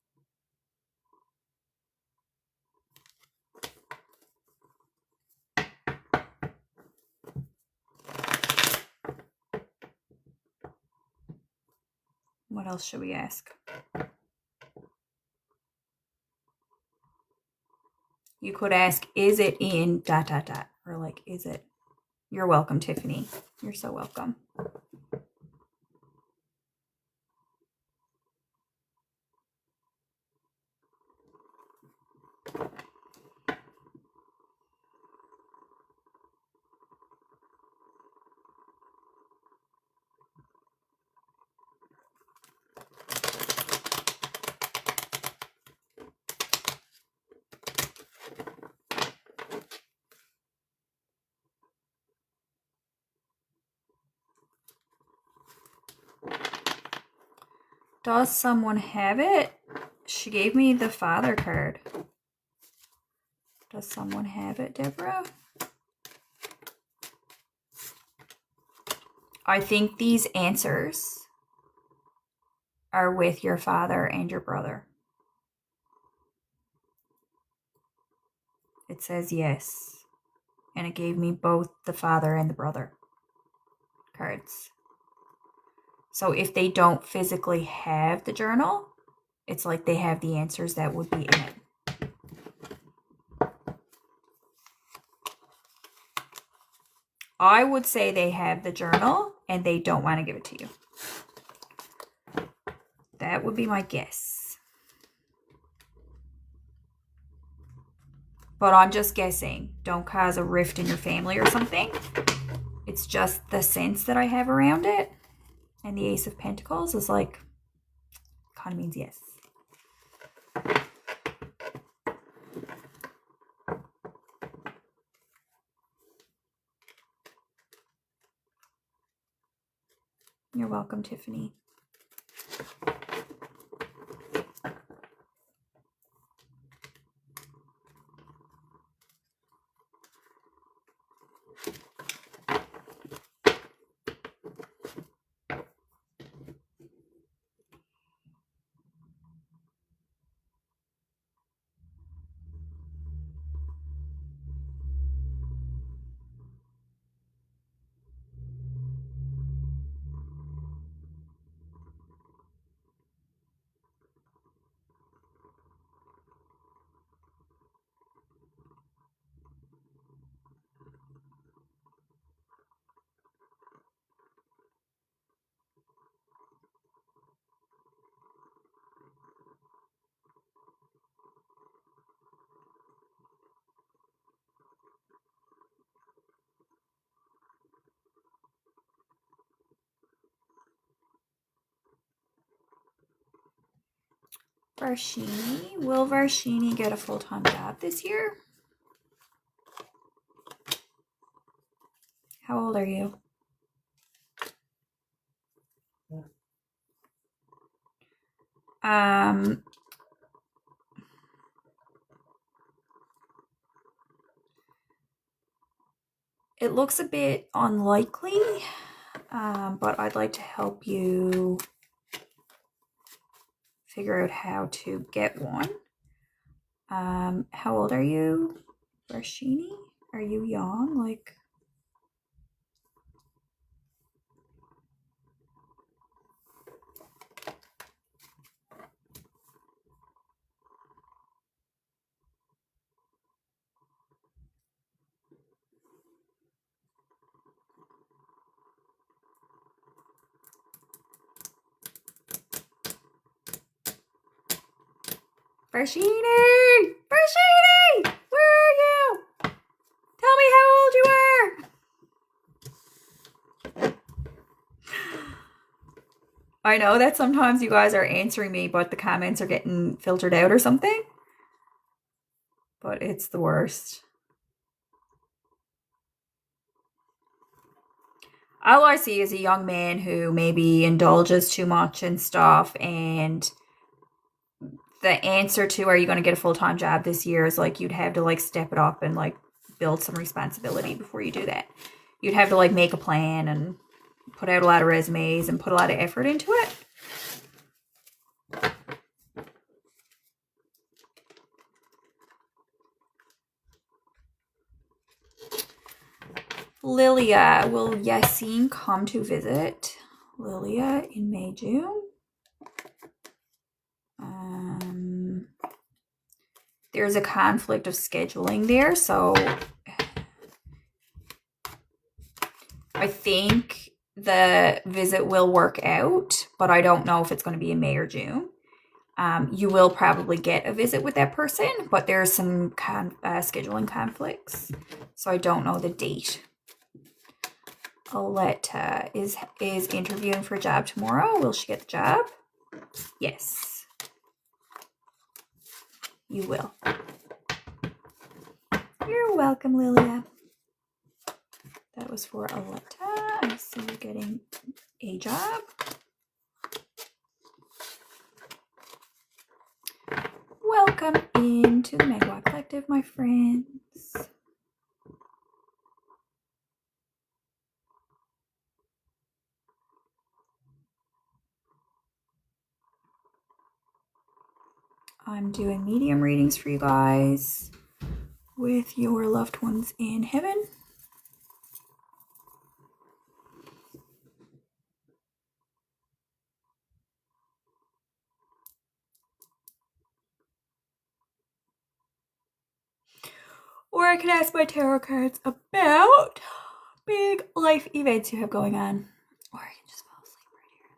What else should we ask? You could ask, is it in ... Or like, is it... You're welcome, Tiffany. You're so welcome. Does someone have it? She gave me the father card. Does someone have it, Deborah? I think these answers are with your father and your brother. It says yes. And it gave me both the father and the brother cards. So if they don't physically have the journal, it's like they have the answers that would be in it. I would say they have the journal and they don't want to give it to you. That would be my guess. But I'm just guessing. Don't cause a rift in your family or something. It's just the sense that I have around it. And the Ace of Pentacles is like, kind of means yes. You're welcome, Tiffany. Varshini. Will Varshini get a full-time job this year? How old are you? It looks a bit unlikely, but I'd like to help you figure out how to get one. How old are you, Rashini? Are you young? Like, Rashini! Rashini! Where are you? Tell me how old you are! I know that sometimes you guys are answering me, but the comments are getting filtered out or something. But it's the worst. All I see is a young man who maybe indulges too much and stuff, and the answer to are you going to get a full-time job this year is like you'd have to like step it up and like build some responsibility before you do that. You'd have to like make a plan and put out a lot of resumes and put a lot of effort into it. Lilia, will Yassine come to visit? Lilia in May, June. There's a conflict of scheduling there, so I think the visit will work out, but I don't know if it's going to be in May or June. You will probably get a visit with that person, but there's some scheduling conflicts, so I don't know the date. Aletta is interviewing for a job tomorrow. Will she get the job? Yes. You will. You're welcome, Lilia. That was for Aletta. I see you getting a job. Welcome into the Megawat Collective, my friends. I'm doing medium readings for you guys with your loved ones in heaven. Or I can ask my tarot cards about big life events you have going on. Or I can just fall asleep right here.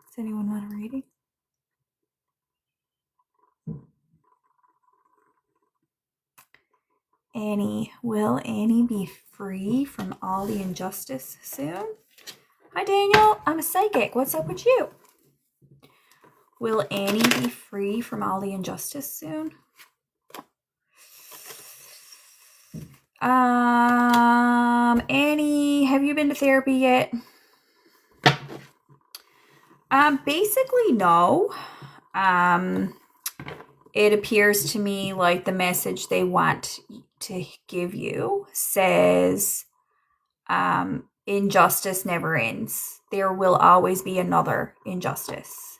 Does anyone want a reading? Annie, will Annie be free from all the injustice soon? Hi Daniel, I'm a psychic. What's up with you? Will Annie be free from all the injustice soon? Annie, have you been to therapy yet? Basically no. It appears to me like the message they want to give you says injustice never ends. There will always be another injustice.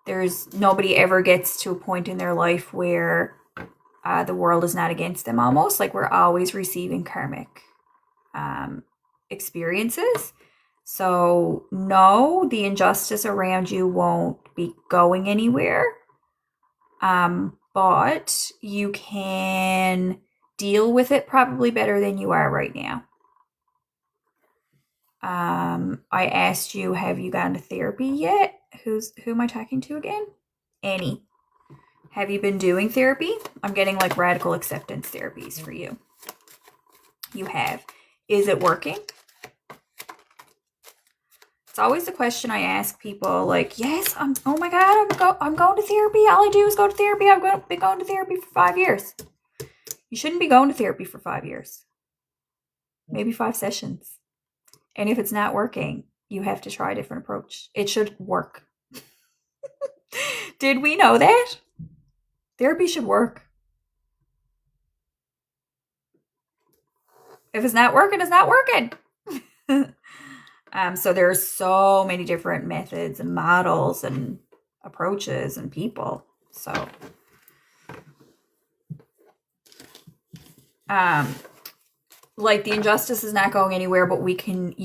There's nobody ever gets to a point in their life where the world is not against them, almost like we're always receiving karmic experiences. So no, the injustice around you won't be going anywhere. But you can deal with it probably better than you are right now. I asked you, have you gone to therapy yet? Who am I talking to again? Annie. Have you been doing therapy? I'm getting like radical acceptance therapies for you. You have. Is it working? It's always the question I ask people, like, yes, oh my God, I'm going to therapy. All I do is go to therapy. I've been going to therapy for 5 years. You shouldn't be going to therapy for 5 years. Maybe 5 sessions. And if it's not working, you have to try a different approach. It should work. Did we know that? Therapy should work. If it's not working, it's not working. So there's so many different methods and models and approaches and people. So, like the injustice is not going anywhere, but you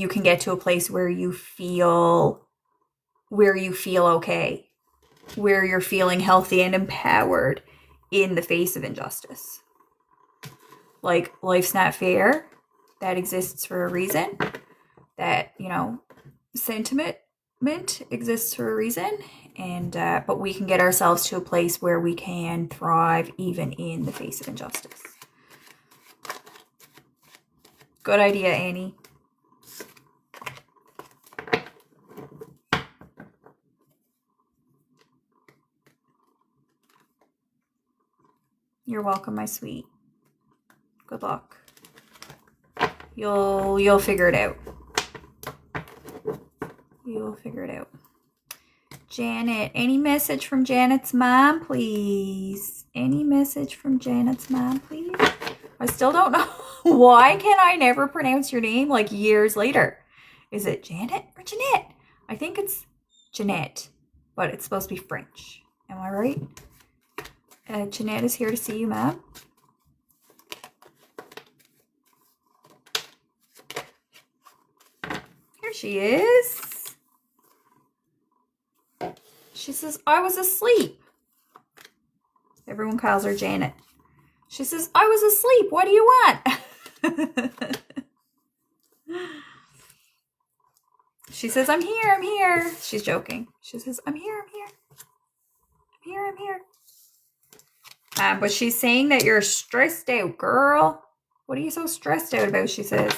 can get to a place where you feel okay, where you're feeling healthy and empowered in the face of injustice. Like, life's not fair. That exists for a reason. That, sentiment exists for a reason. And, but we can get ourselves to a place where we can thrive even in the face of injustice. Good idea, Annie. You're welcome, my sweet. Good luck. You'll figure it out. You'll figure it out. Janet, any message from Janet's mom, please? Any message from Janet's mom, please? I still don't know. Why can I never pronounce your name like years later? Is it Janet or Jeanette? I think it's Jeanette, but it's supposed to be French. Am I right? Jeanette is here to see you, Mom. Here she is. She says, I was asleep. Everyone calls her Janet. She says, I was asleep. What do you want? She says, I'm here. She's joking. She says, I'm here. But she's saying that you're stressed out, girl. What are you so stressed out about, she says.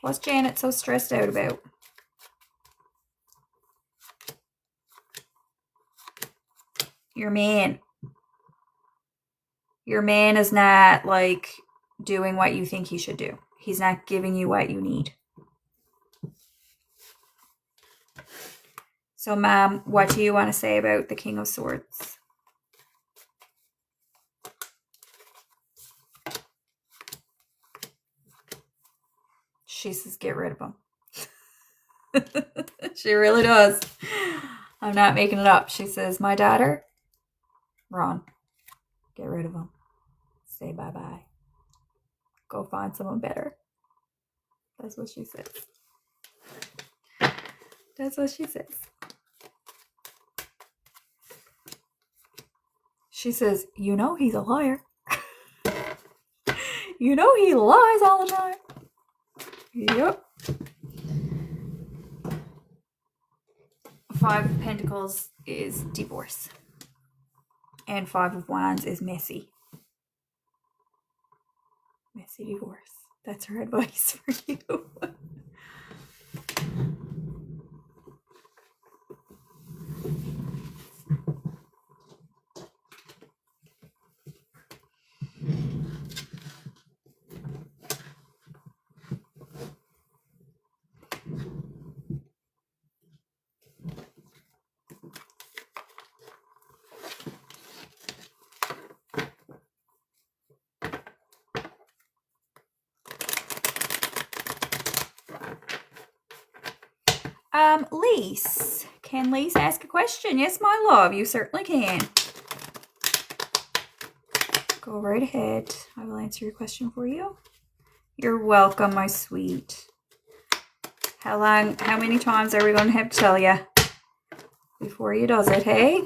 What's Janet so stressed out about? Your man. Your man is not, like, doing what you think he should do. He's not giving you what you need. So, Mom, what do you want to say about the King of Swords? She says, get rid of him. She really does. I'm not making it up. She says, my daughter, Ron, get rid of him. Say bye-bye. Go find someone better. That's what she says. That's what she says. She says, you know he's a liar. You know he lies all the time. Yep. 5 of Pentacles is divorce. And 5 of Wands is messy. Messy divorce. That's her advice for you. Lise. Can Lise ask a question? Yes, my love, you certainly can. Go right ahead. I will answer your question for you. You're welcome, my sweet. How many times are we going to have to tell you before you does it, hey?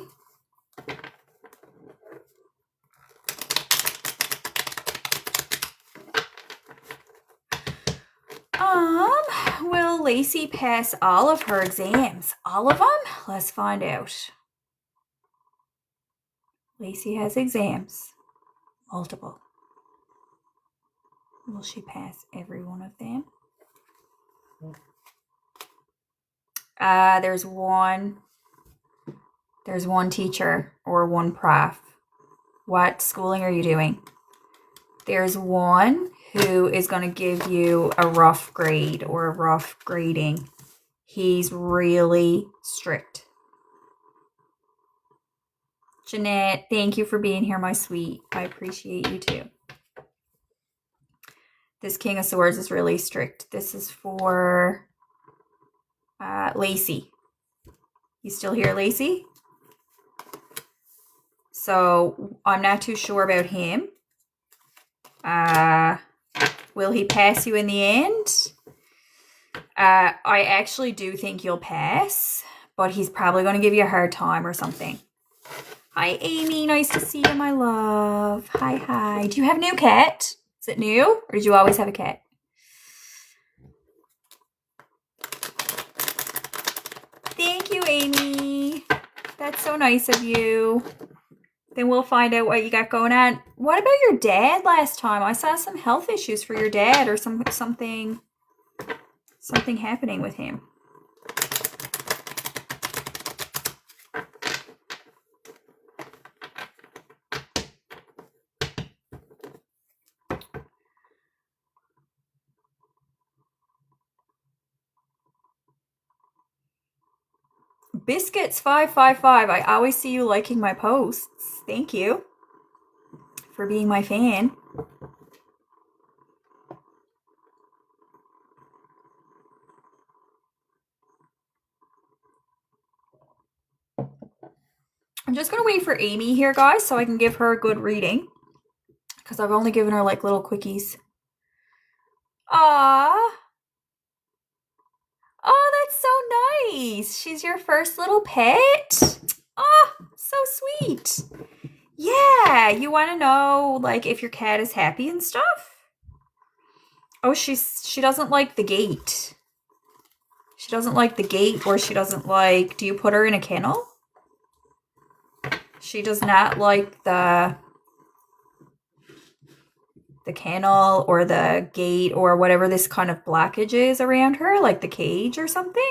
Lacey pass all of her exams? All of them? Let's find out. Lacey has exams. Multiple. Will she pass every one of them? There's one teacher or one prof. What schooling are you doing? There's one who is going to give you a rough grade or a rough grading. He's really strict. Jeanette, thank you for being here, my sweet. I appreciate you too. This King of Swords is really strict. This is for Lacey. You still here, Lacey? So I'm not too sure about him. Will he pass you in the end? I actually do think you'll pass, but he's probably going to give you a hard time or something. Hi, Amy. Nice to see you, my love. Hi. Do you have a new cat? Is it new, or did you always have a cat? Thank you, Amy. That's so nice of you. Then we'll find out what you got going on. What about your dad last time? I saw some health issues for your dad or something happening with him. Biscuits 555. I always see you liking my posts. Thank you for being my fan. I'm just going to wait for Amy here, guys, so I can give her a good reading. Because I've only given her like little quickies. Aww. Oh, that's so nice. She's your first little pet. Oh, so sweet. Yeah, you want to know like if your cat is happy and stuff? Oh, she doesn't like the gate. She doesn't like the gate, or she doesn't like, do you put her in a kennel? She does not like the kennel or the gate or whatever this kind of blockage is around her, like the cage or something.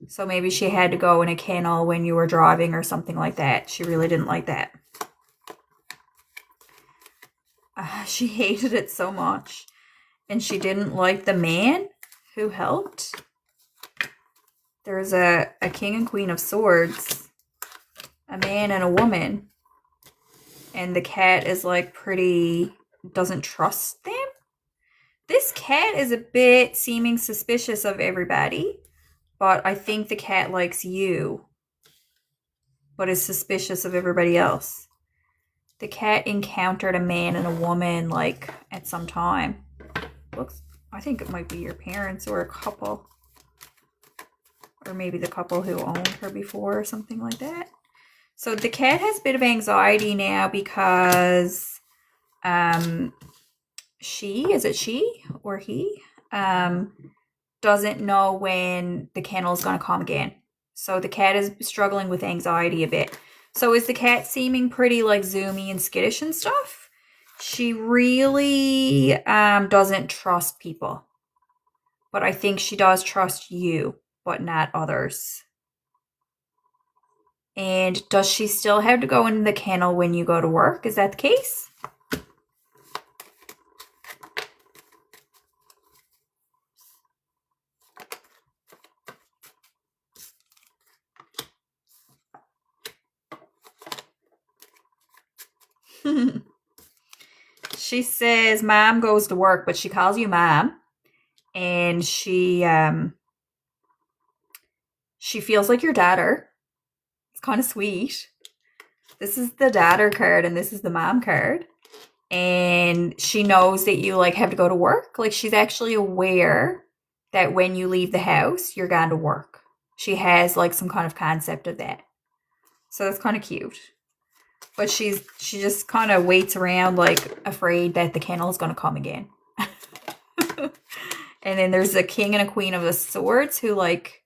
So maybe she had to go in a kennel when you were driving or something like that. She really didn't like that. She hated it so much. And she didn't like the man who helped. There's a King and Queen of Swords, a man and a woman. And the cat is like pretty, doesn't trust them. This cat is a bit seeming suspicious of everybody, but I think the cat likes you, but is suspicious of everybody else. The cat encountered a man and a woman like at some time. Looks, I think it might be your parents or a couple, or maybe the couple who owned her before or something like that. So the cat has a bit of anxiety now because she or he doesn't know when the kennel is going to come again. So the cat is struggling with anxiety a bit. So is the cat seeming pretty like zoomy and skittish and stuff? She really doesn't trust people. But I think she does trust you, but not others. And does she still have to go in the kennel when you go to work? Is that the case? She says mom goes to work, but she calls you mom. And she feels like your daughter. It's kind of sweet. This is the daughter card and this is the mom card. And she knows that you like have to go to work. Like she's actually aware that when you leave the house, you're going to work. She has like some kind of concept of that. So that's kind of cute. But she just kind of waits around like afraid that the kennel is going to come again. And then there's a king and a queen of the swords who like,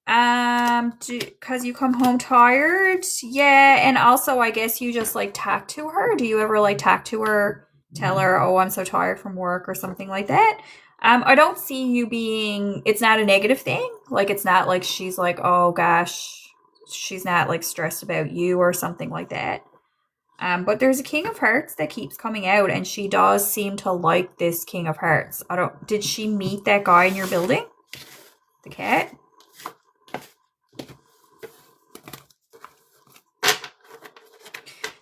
because you come home tired. Yeah, and also I guess you just like talk to her. Do you ever like talk to her, tell her, oh, I'm so tired from work or something like that? I don't see you being, it's not a negative thing. Like, it's not like she's like, oh gosh, she's not like stressed about you or something like that. But there's a King of Hearts that keeps coming out, and she does seem to like this King of Hearts. Did she meet that guy in your building? The cat?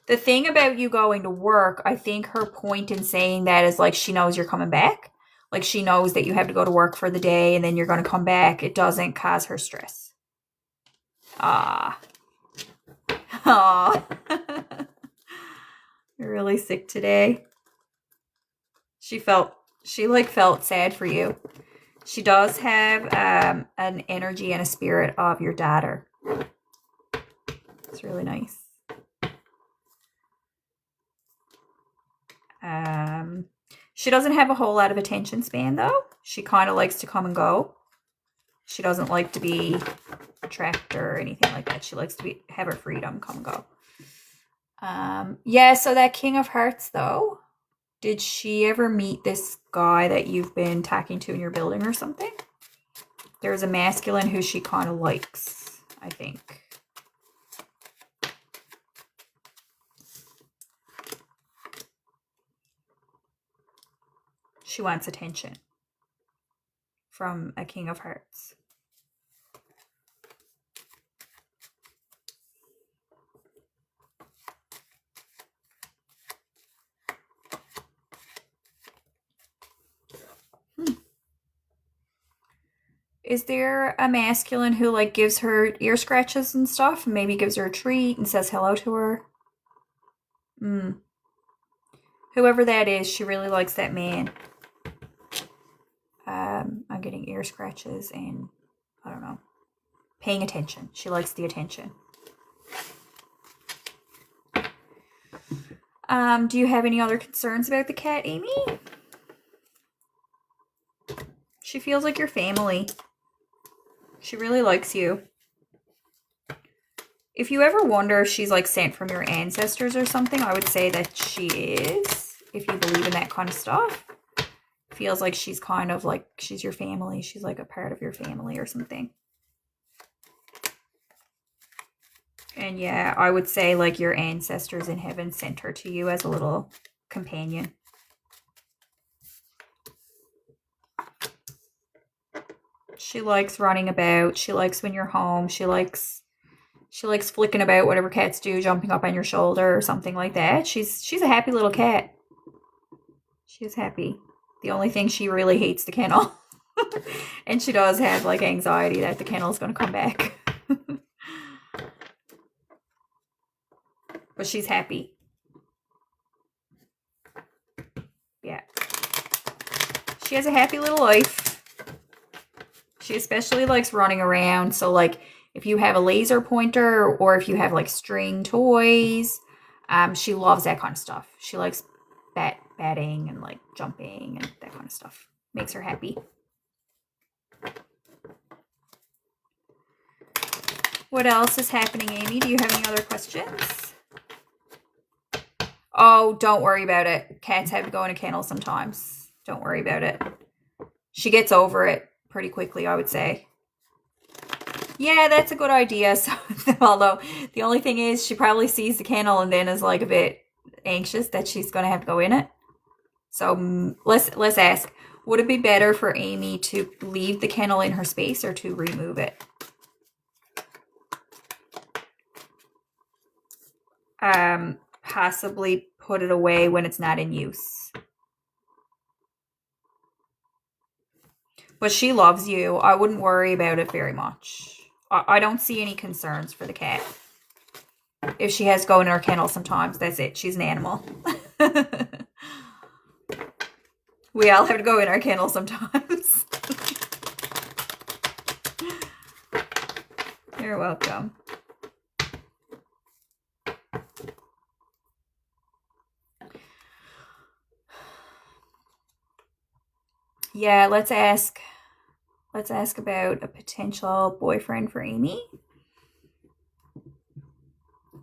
The thing about you going to work, I think her point in saying that is like she knows you're coming back. Like she knows that you have to go to work for the day and then you're going to come back. It doesn't cause her stress. Ah. Aw. You're really sick today. She felt sad for you. She does have an energy and a spirit of your daughter. It's really nice. She doesn't have a whole lot of attention span though. She kind of likes to come and go. She doesn't like to be trapped or anything like that. She likes to have her freedom, come and go. Yeah, so that King of Hearts though, did she ever meet this guy that you've been talking to in your building or something? There's a masculine who she kind of likes, I think. She wants attention from a King of Hearts. Is there a masculine who like gives her ear scratches and stuff and maybe gives her a treat and says hello to her? Whoever that is, she really likes that man. I'm getting ear scratches and I don't know. Paying attention. She likes the attention. Do you have any other concerns about the cat, Amy? She feels like your family. She really likes you. If you ever wonder if she's like sent from your ancestors or something, I would say that she is. If you believe in that kind of stuff. Feels like she's kind of like, she's your family. She's like a part of your family or something. And yeah, I would say like your ancestors in heaven sent her to you as a little companion. She likes running about. She likes when you're home. She likes flicking about, whatever cats do, jumping up on your shoulder or something like that. She's a happy little cat. She is happy. The only thing she really hates the kennel. And she does have like anxiety that the kennel is going to come back. But she's happy. Yeah. She has a happy little life. She especially likes running around. So like if you have a laser pointer or if you have like string toys, she loves that kind of stuff. She likes batting and like jumping and that kind of stuff. Makes her happy. What else is happening, Amy? Do you have any other questions? Oh, don't worry about it. Cats have to go in a kennel sometimes. Don't worry about it. She gets over it pretty quickly, I would say. Yeah, that's a good idea. So, although the only thing is she probably sees the kennel and then is like a bit anxious that she's going to have to go in it. So let's ask, would it be better for Amy to leave the kennel in her space or to remove it? Possibly put it away when it's not in use. But she loves you. I wouldn't worry about it very much. I don't see any concerns for the cat. If she has to go in her kennel sometimes, that's it. She's an animal. We all have to go in our kennel sometimes. You're welcome. Yeah, let's ask about a potential boyfriend for Amy.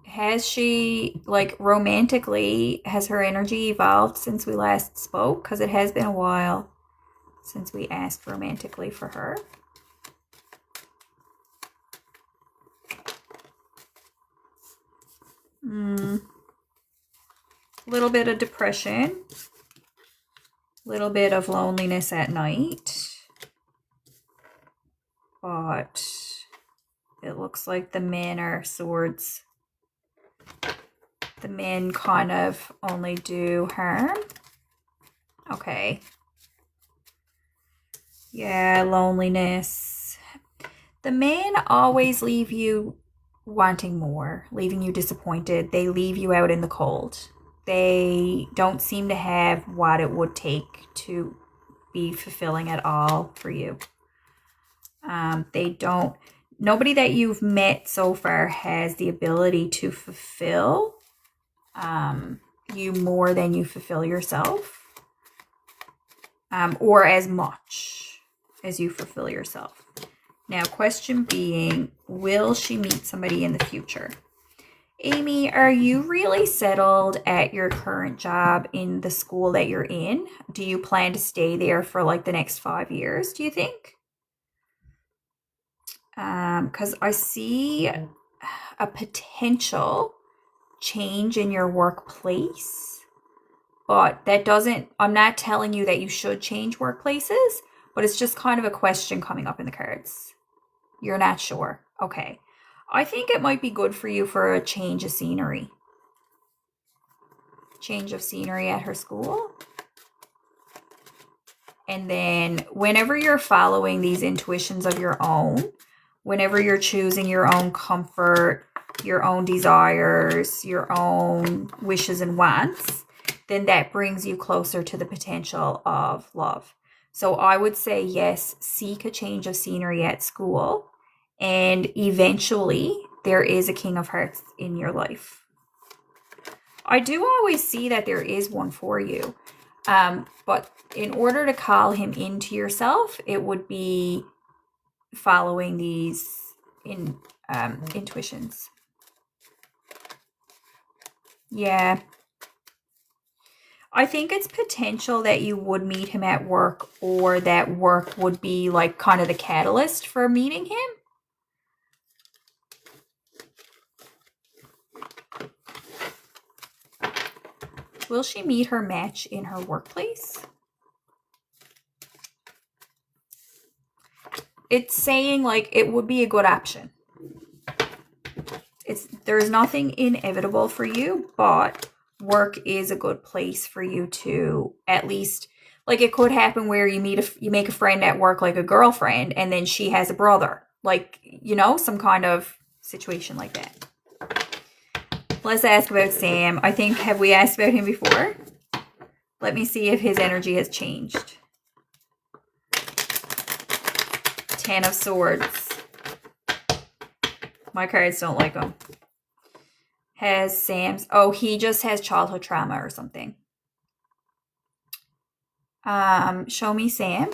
Has she, like, romantically, has her energy evolved since we last spoke? Because it has been a while since we asked romantically for her. Little bit of depression. Little bit of loneliness at night. But it looks like the men are swords. The men kind of only do harm. Okay. Yeah, loneliness. The men always leave you wanting more, leaving you disappointed. They leave you out in the cold. They don't seem to have what it would take to be fulfilling at all for you. Nobody that you've met so far has the ability to fulfill you more than you fulfill yourself, or as much as you fulfill yourself. Now, question being, will she meet somebody in the future? Amy, are you really settled at your current job in the school that you're in? Do you plan to stay there for like the next 5 years, do you think? Because I see a potential change in your workplace, but that doesn't, I'm not telling you that you should change workplaces, but it's just kind of a question coming up in the cards. You're not sure. Okay. I think it might be good for you for a change of scenery. Change of scenery at her school. And then whenever you're following these intuitions of your own, whenever you're choosing your own comfort, your own desires, your own wishes and wants, then that brings you closer to the potential of love. So I would say, yes, seek a change of scenery at school. And eventually, there is a King of Hearts in your life. I do always see that there is one for you. But in order to call him into yourself, it would be following these intuitions. Yeah. I think it's potential that you would meet him at work, or that work would be like kind of the catalyst for meeting him. Will she meet her match in her workplace? It's saying like it would be a good option. There's nothing inevitable for you, but work is a good place for you to at least, like, it could happen where you make a friend at work, like a girlfriend, and then she has a brother, like, you know, some kind of situation like that. Let's ask about Sam. I think, have we asked about him before? Let me see if his energy has changed. 10 of Swords. My cards don't like him. Has Sam's... Oh, he just has childhood trauma or something. Show me Sam.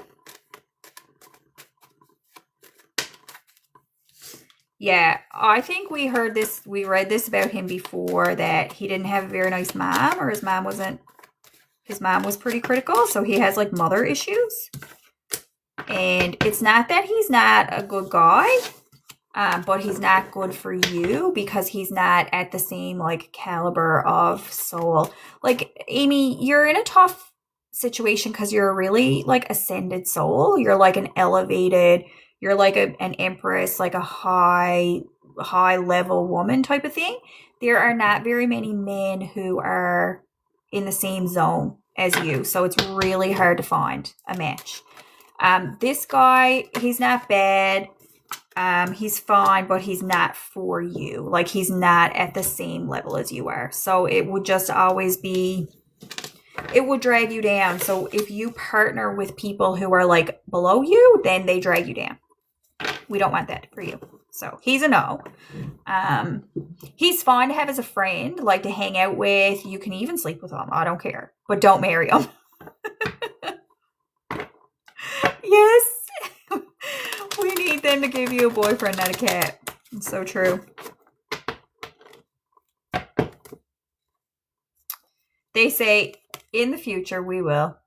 Yeah, I think we read this about him before, that he didn't have a very nice mom, or his mom was pretty critical, so he has like mother issues. And it's not that he's not a good guy, but he's not good for you because he's not at the same like caliber of soul. Like, Amy, you're in a tough situation because you're a really like ascended soul. You're like an elevated, you're like an empress, like a high level woman type of thing. There are not very many men who are in the same zone as you, so it's really hard to find a match. This guy, he's not bad. He's fine, but he's not for you. Like, he's not at the same level as you are. So it would just always be, it would drag you down. So if you partner with people who are like below you, then they drag you down. We don't want that for you. So he's a no. He's fine to have as a friend, like to hang out with. You can even sleep with him. I don't care. But don't marry him. Yes. We need them to give you a boyfriend, not a cat. It's so true. They say, in the future, we will.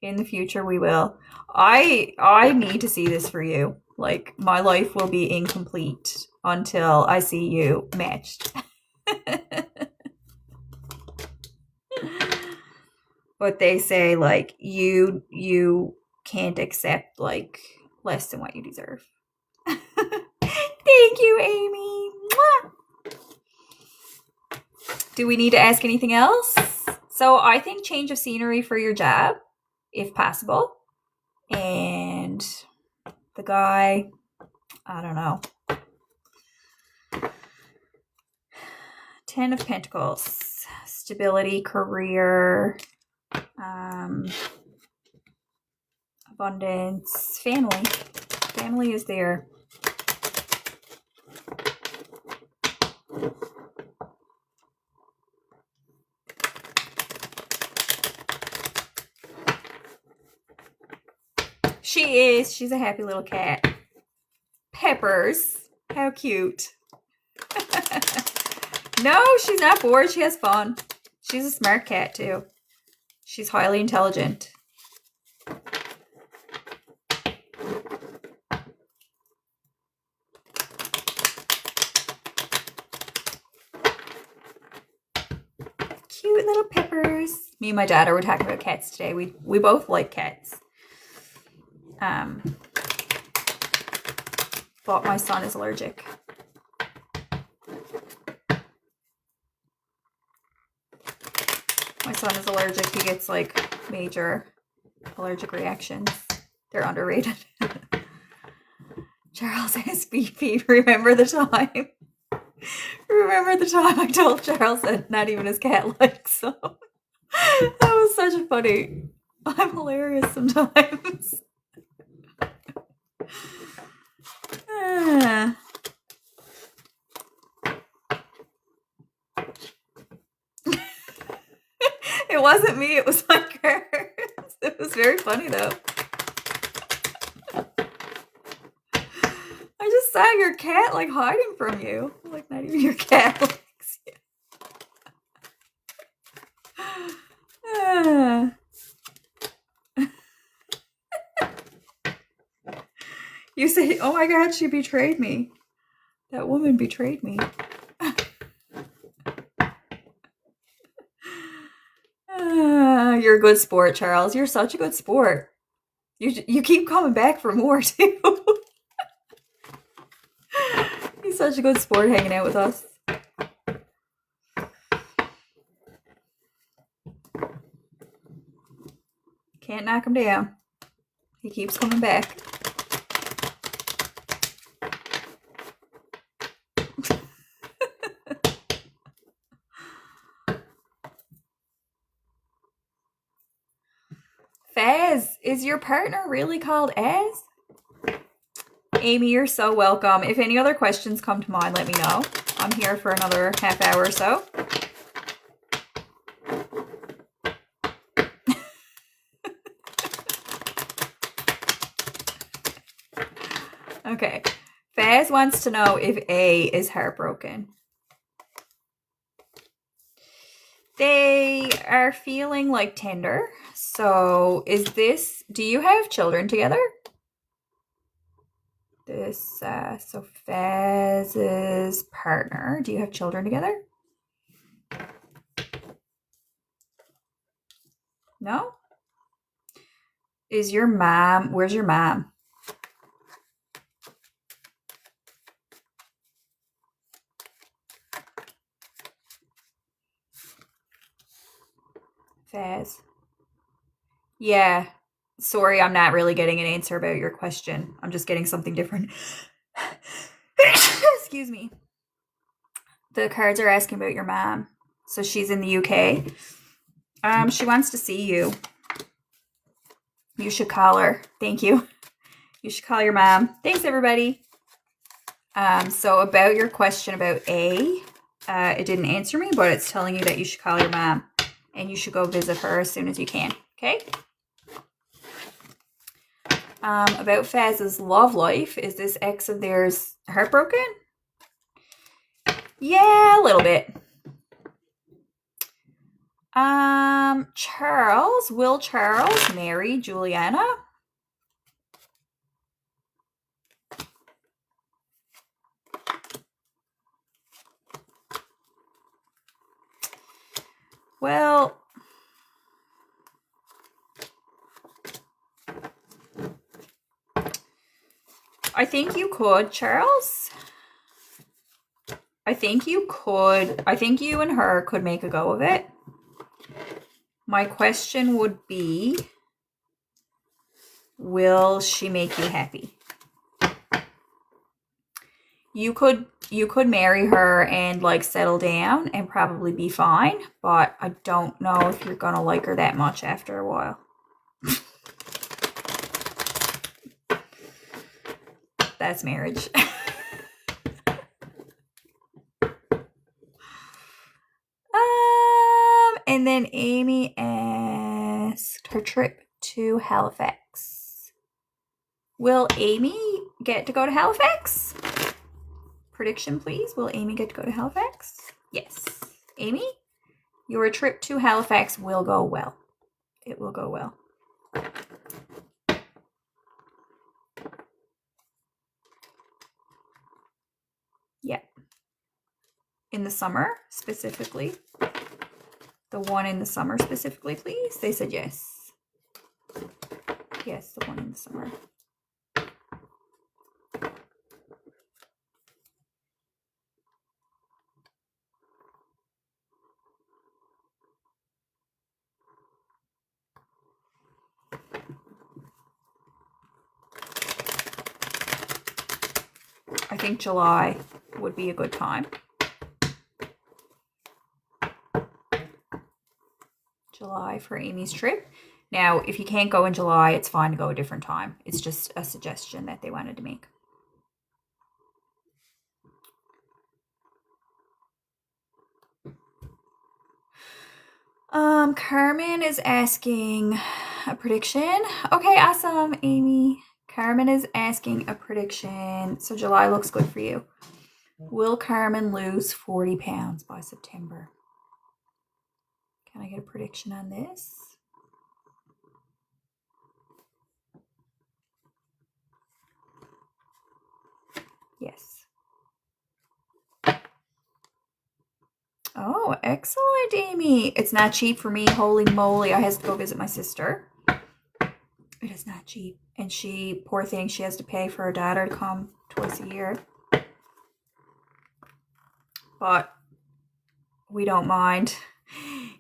In the future, we will. I need to see this for you. Like, my life will be incomplete until I see you matched. But they say, like, you can't accept, like, less than what you deserve. Thank you, Amy. Mwah! Do we need to ask anything else? So I think change of scenery for your job, if possible. And the guy, I don't know. 10 of Pentacles. Stability, career, abundance, family. Family is there. She is. She's a happy little cat. Peppers. How cute. No, she's not bored. She has fun. She's a smart cat, too. She's highly intelligent. Cute little Peppers. Me and my dad were talking about cats today. We both like cats. But my son is allergic. My son is allergic. He gets like major allergic reactions. They're underrated. Charles has BP. Remember the time? Remember the time I told Charles that not even his cat likes them? That was such funny. I'm hilarious sometimes. It wasn't me, it was like her. It was very funny though. I just saw your cat like hiding from you. Like not even your cat likes you. You say, oh my God, she betrayed me. That woman betrayed me. You're a good sport, Charles. You're such a good sport. You keep coming back for more, too. He's such a good sport hanging out with us. Can't knock him down. He keeps coming back. Faz, is your partner really called Az? Amy, you're so welcome. If any other questions come to mind, let me know. I'm here for another half hour or so. Okay. Faz wants to know if A is heartbroken. They are feeling like tender. So is this, do you have children together? This, so Faz's partner, do you have children together? No? Is your mom, where's your mom? Faz. Yeah. Sorry, I'm not really getting an answer about your question. I'm just getting something different. Excuse me. The cards are asking about your mom. So she's in the UK. She wants to see you. You should call her. Thank you. You should call your mom. Thanks, everybody. So about your question about A, it didn't answer me, but it's telling you that you should call your mom. And you should go visit her as soon as you can. Okay? About Faz's love life. Is this ex of theirs heartbroken? Yeah, a little bit. Charles. Will Charles marry Juliana? Well, I think you could, Charles. I think you could. I think you and her could make a go of it. My question would be, will she make you happy? You could marry her and like settle down and probably be fine, but I don't know if you're gonna like her that much after a while. That's marriage. And then Amy asked her trip to Halifax. Will Amy get to go to Halifax? Prediction, please. Will Amy get to go to Halifax? Yes. Amy, your trip to Halifax will go well. It will go well. Yeah. In the summer, specifically. The one in the summer specifically, please. They said yes. Yes, the one in the summer. I think July would be a good time. July for Amy's trip. Now, if you can't go in July, it's fine to go a different time. It's just a suggestion that they wanted to make. Carmen is asking a prediction. Okay, awesome, Amy. Carmen is asking a prediction. So July looks good for you. Will Carmen lose 40 pounds by September? Can I get a prediction on this? Yes. Oh, excellent, Amy. It's not cheap for me. Holy moly. I have to go visit my sister. It is not cheap. And she, poor thing, she has to pay for her daughter to come twice a year. But we don't mind.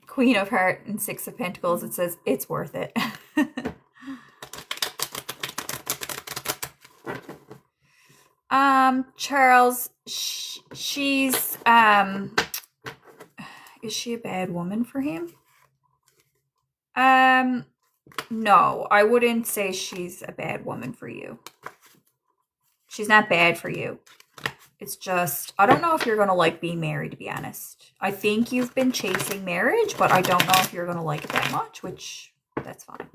Queen of Heart and Six of Pentacles, it says it's worth it. Charles, she's, is she a bad woman for him? No, I wouldn't say she's a bad woman for you. She's not bad for you. It's just, I don't know if you're going to like being married, to be honest. I think you've been chasing marriage, but I don't know if you're going to like it that much, which, that's fine.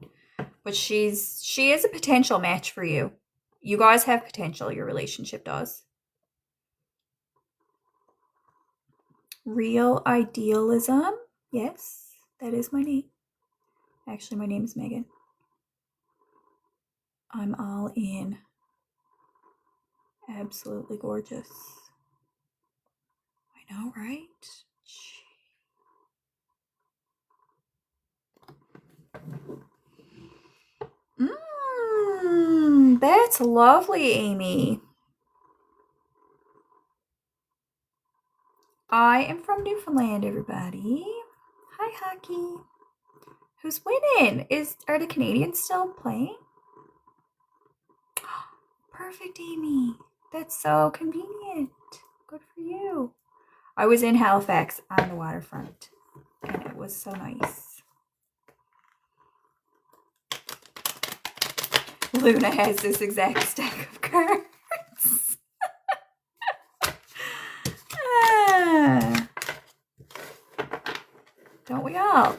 But she is a potential match for you. You guys have potential, your relationship does. Real Idealism. Yes, that is my name. Actually, my name is Megan. I'm all in. Absolutely gorgeous. I know, right? That's lovely, Amy. I am from Newfoundland, everybody. Hi, Hockey. Who's winning? Are the Canadians still playing? Perfect, Amy. That's so convenient. Good for you. I was in Halifax on the waterfront, and it was so nice. Luna has this exact stack of cards. Don't we all?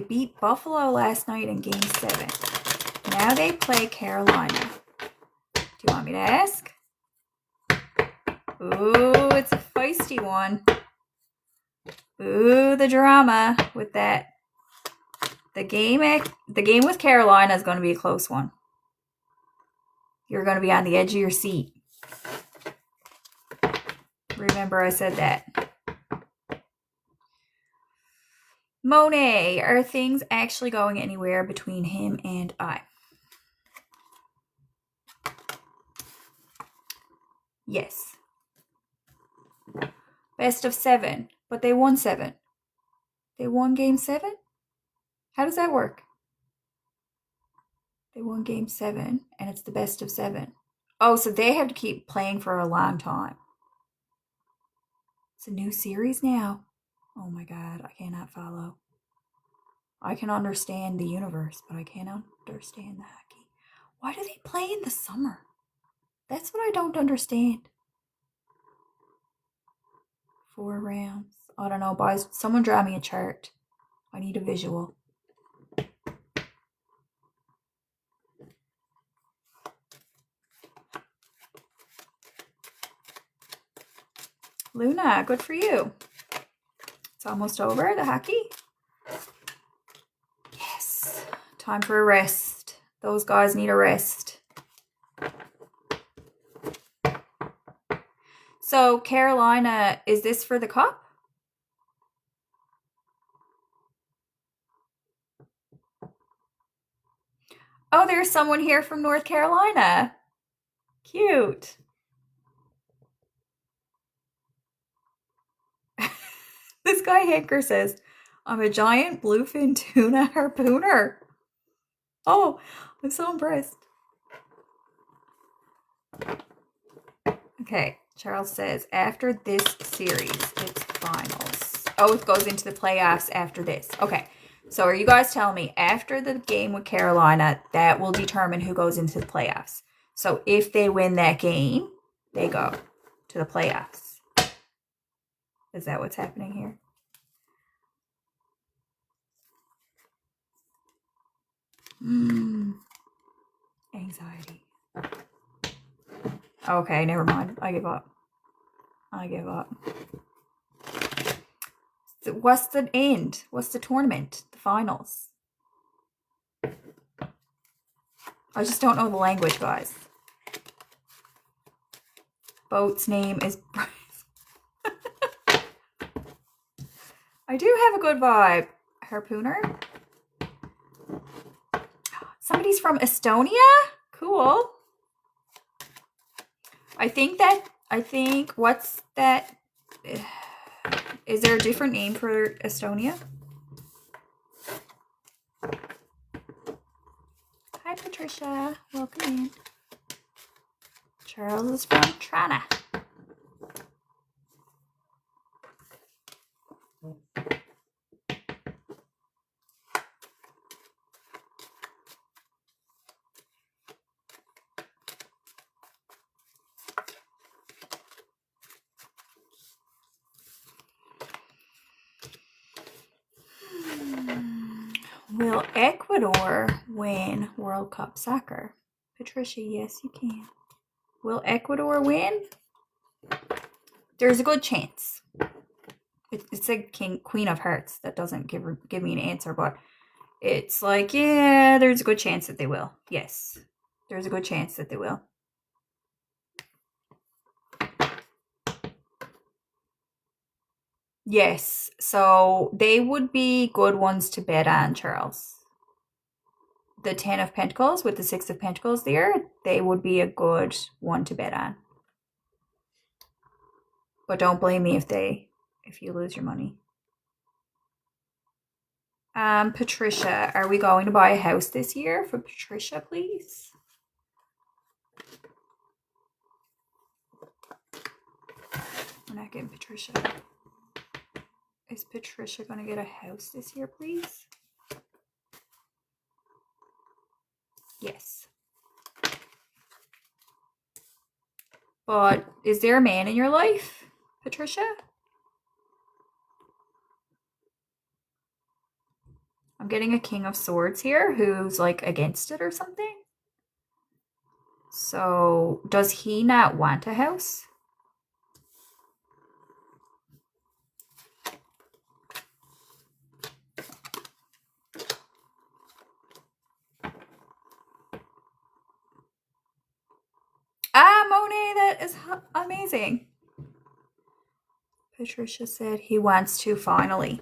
beat Buffalo last night in Game 7. Now they play Carolina. Do you want me to ask? Ooh, it's a feisty one. Ooh, the drama with that. The game with Carolina is going to be a close one. You're going to be on the edge of your seat. Remember I said that. Monet, are things actually going anywhere between him and I? Yes. Best of 7. But they won 7. They won Game 7? How does that work? They won Game 7, and it's the best of 7. Oh, so they have to keep playing for a long time. It's a new series now. Oh my god, I cannot follow. I can understand the universe, but I can't understand the hockey. Why do they play in the summer? That's what I don't understand. 4 rounds. I don't know, boys. Someone draw me a chart. I need a visual. Luna, good for you. It's almost over, the hockey. Yes. Time for a rest. Those guys need a rest. So, Carolina, is this for the cup? Oh, there's someone here from North Carolina. Cute. This guy Hanker says, I'm a giant bluefin tuna harpooner. Oh, I'm so impressed. Okay, Charles says, after this series, it's finals. Oh, it goes into the playoffs after this. Okay, so are you guys telling me after the game with Carolina, that will determine who goes into the playoffs? So if they win that game, they go to the playoffs. Is that what's happening here? Anxiety. Okay, never mind. I give up. So what's the end? What's the tournament? The finals? I just don't know the language, guys. Boat's name is Bryce. I do have a good vibe. Harpooner? Somebody's from Estonia? Cool. I think, what's that? Is there a different name for Estonia? Hi, Patricia. Welcome in. Charles is from Trana. Will Ecuador win World Cup soccer? Patricia, yes, you can. Will Ecuador win? There's a good chance. It's like Queen of Hearts. That doesn't give me an answer, but it's like, yeah, there's a good chance that they will. Yes, there's a good chance that they will. Yes, so they would be good ones to bet on, Charles. The 10 of Pentacles with the 6 of Pentacles there, they would be a good one to bet on. But don't blame me if you lose your money. Patricia, are we going to buy a house this year? For Patricia, please. We're not getting Patricia. Is Patricia going to get a house this year, please? Yes. But is there a man in your life, Patricia? I'm getting a King of Swords here who's like against it or something. So does he not want a house? Ah, Monet, that is amazing. Patricia said he wants to finally.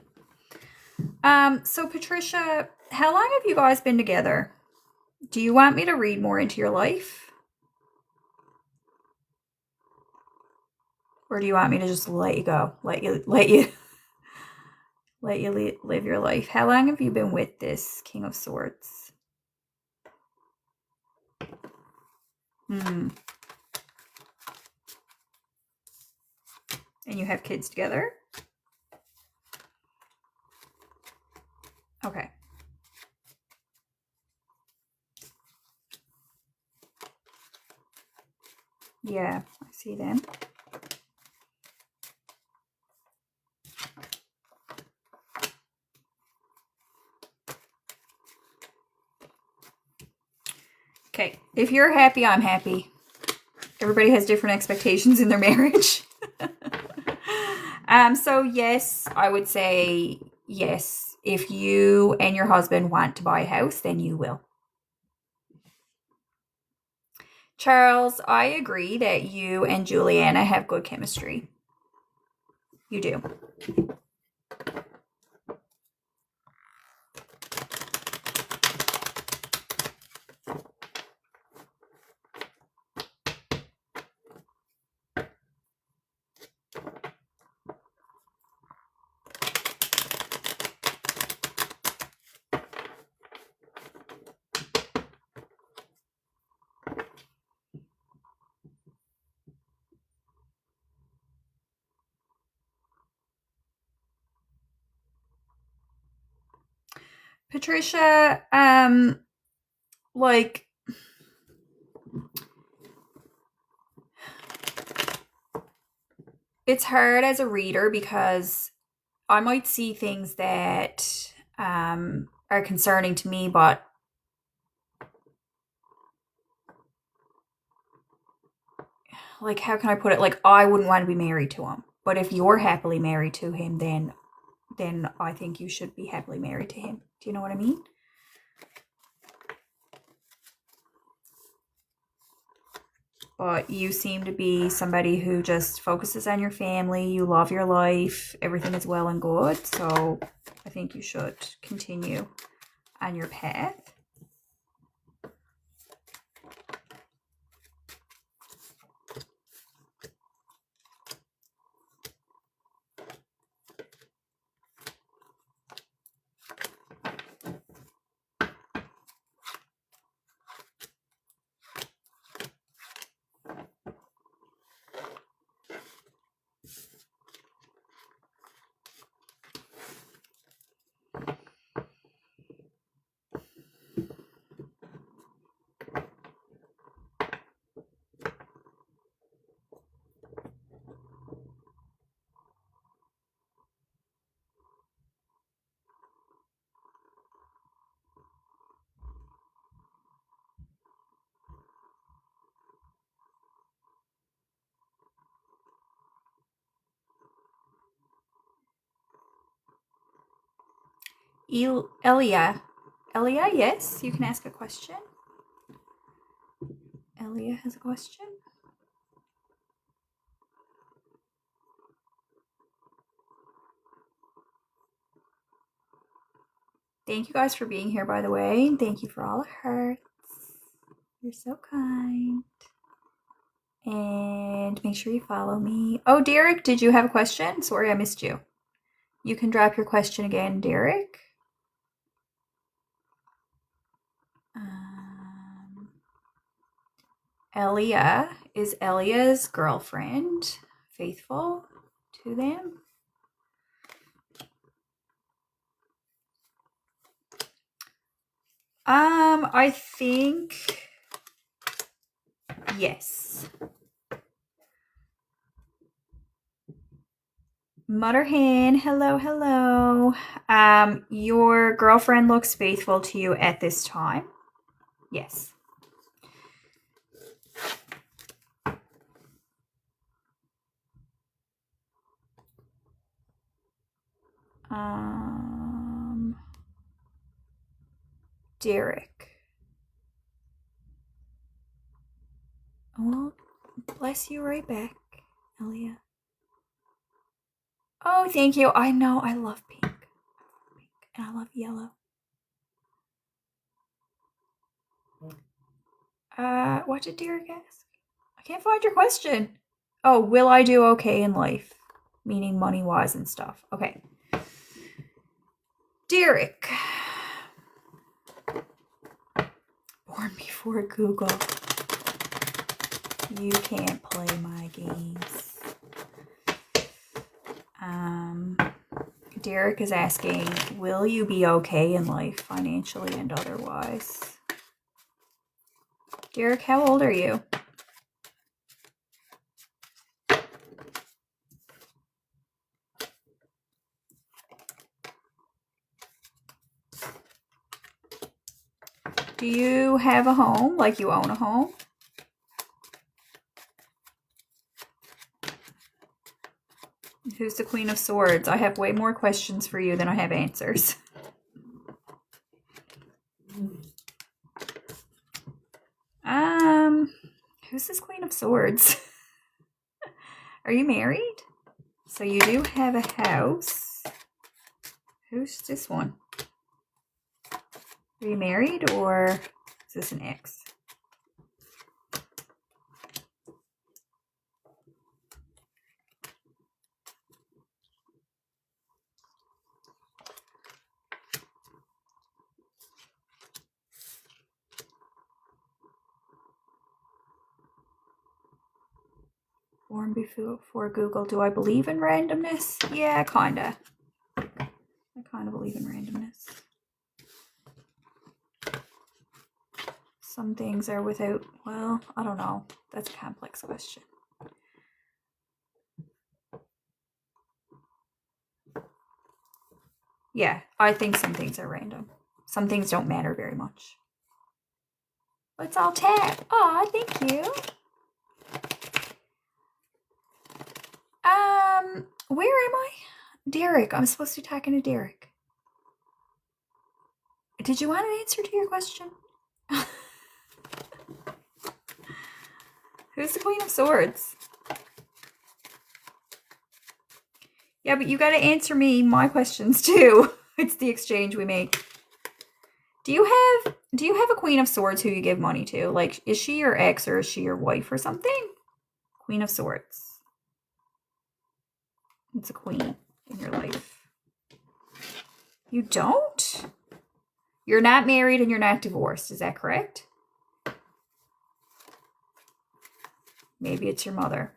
So Patricia, how long have you guys been together? Do you want me to read more into your life? Or do you want me to just let you go? Let you live your life. How long have you been with this King of Swords? And you have kids together? Okay. Yeah, I see them. Okay, if you're happy, I'm happy. Everybody has different expectations in their marriage. So yes, I would say yes. If you and your husband want to buy a house, then you will. Charles, I agree that you and Juliana have good chemistry. You do. Patricia, like, it's hard as a reader because I might see things that are concerning to me, but like, how can I put it? Like, I wouldn't want to be married to him. But if you're happily married to him, then I think you should be happily married to him. Do you know what I mean? But you seem to be somebody who just focuses on your family. You love your life. Everything is well and good. So I think you should continue on your path. Elia, yes, you can ask a question. Elia has a question. Thank you guys for being here, by the way. Thank you for all the hearts. You're so kind. And make sure you follow me. Oh, Derek, did you have a question? Sorry, I missed you. You can drop your question again, Derek. Elia is Elia's girlfriend. Faithful to them. I think yes. Mother Hen, hello, hello. Your girlfriend looks faithful to you at this time. Yes. Derek. Well, bless you right back, Elia. Oh, thank you. I know. I love pink. And I love yellow. What did Derek ask? I can't find your question. Oh, will I do okay in life? Meaning money-wise and stuff. Okay. Derek. Born before Google. You can't play my games. Derek is asking, will you be okay in life, financially and otherwise? Derek, how old are you? Do you have a home? Like you own a home? Who's the Queen of Swords? I have way more questions for you than I have answers. Who's this Queen of Swords? Are you married? So you do have a house. Who's this one? Are you married or is this an ex? Born before Google. Do I believe in randomness? Yeah, kinda. I kinda believe in randomness. Some things are without, well, I don't know. That's a complex question. Yeah, I think some things are random. Some things don't matter very much. Let's all tap. Aw, thank you. Where am I? Derek. I'm supposed to be talking to Derek. Did you want an answer to your question? Who's the Queen of Swords? Yeah, but you gotta answer me my questions too. It's the exchange we make. Do you have a Queen of Swords who you give money to? Like, is she your ex or is she your wife or something? Queen of Swords. It's a queen in your life. You don't? You're not married and you're not divorced. Is that correct? Maybe it's your mother.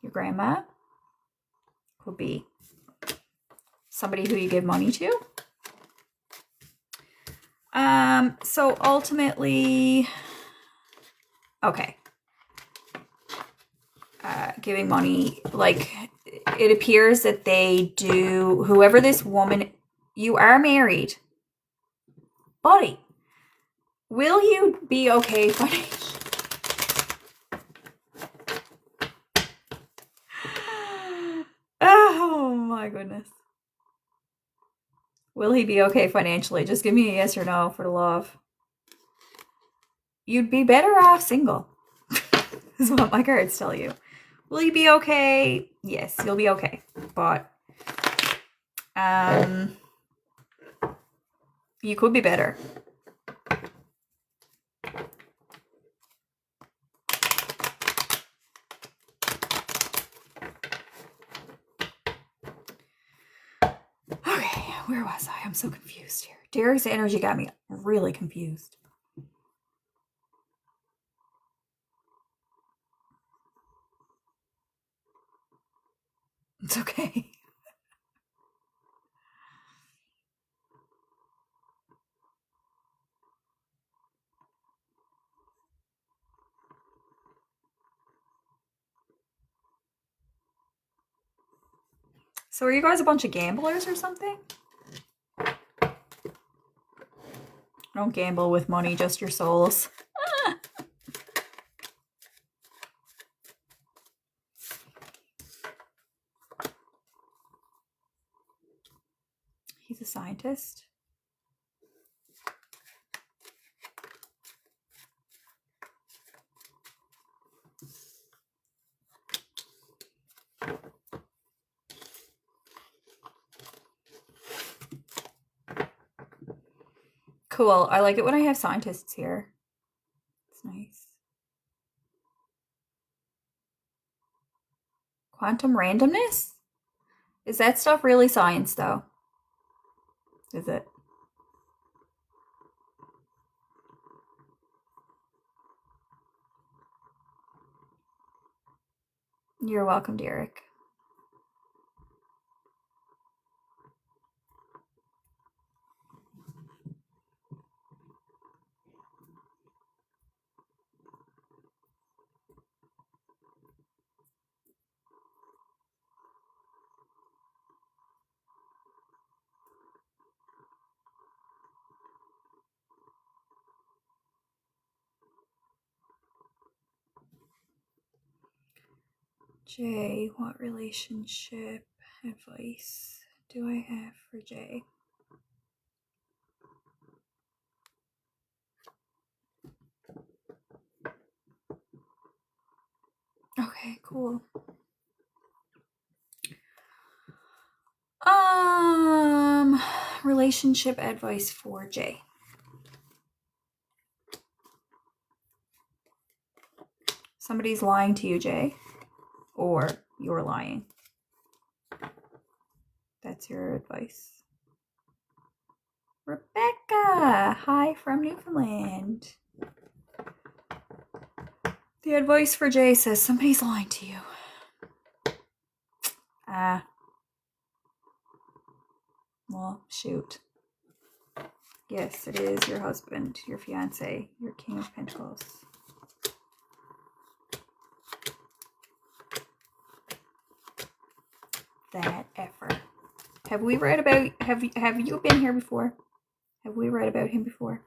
Your grandma? Could be. Somebody who you give money to? So ultimately, okay. Giving money, like, it appears that they do, whoever this woman, you are married. Buddy, will you be okay financially? Oh my goodness. Will he be okay financially? Just give me a yes or no for the love. You'd be better off single, is what my cards tell you. Will you be okay? Yes, you'll be okay. But you could be better. Okay, where was I? I'm so confused here. Derek's energy got me really confused. It's okay. So are you guys a bunch of gamblers or something? Don't gamble with money, just your souls. He's a scientist. Cool. I like it when I have scientists here. It's nice. Quantum randomness? Is that stuff really science, though? Is it? You're welcome, Derek. Jay, what relationship advice do I have for Jay? Okay, cool. Relationship advice for Jay. Somebody's lying to you, Jay, or you're lying. That's your advice. Rebecca, hi from Newfoundland. The advice for Jay says somebody's lying to you. Well, shoot. Yes, it is your husband, your fiance, your King of Pentacles. That effer. Have we read about, have you been here before? Have we read about him before?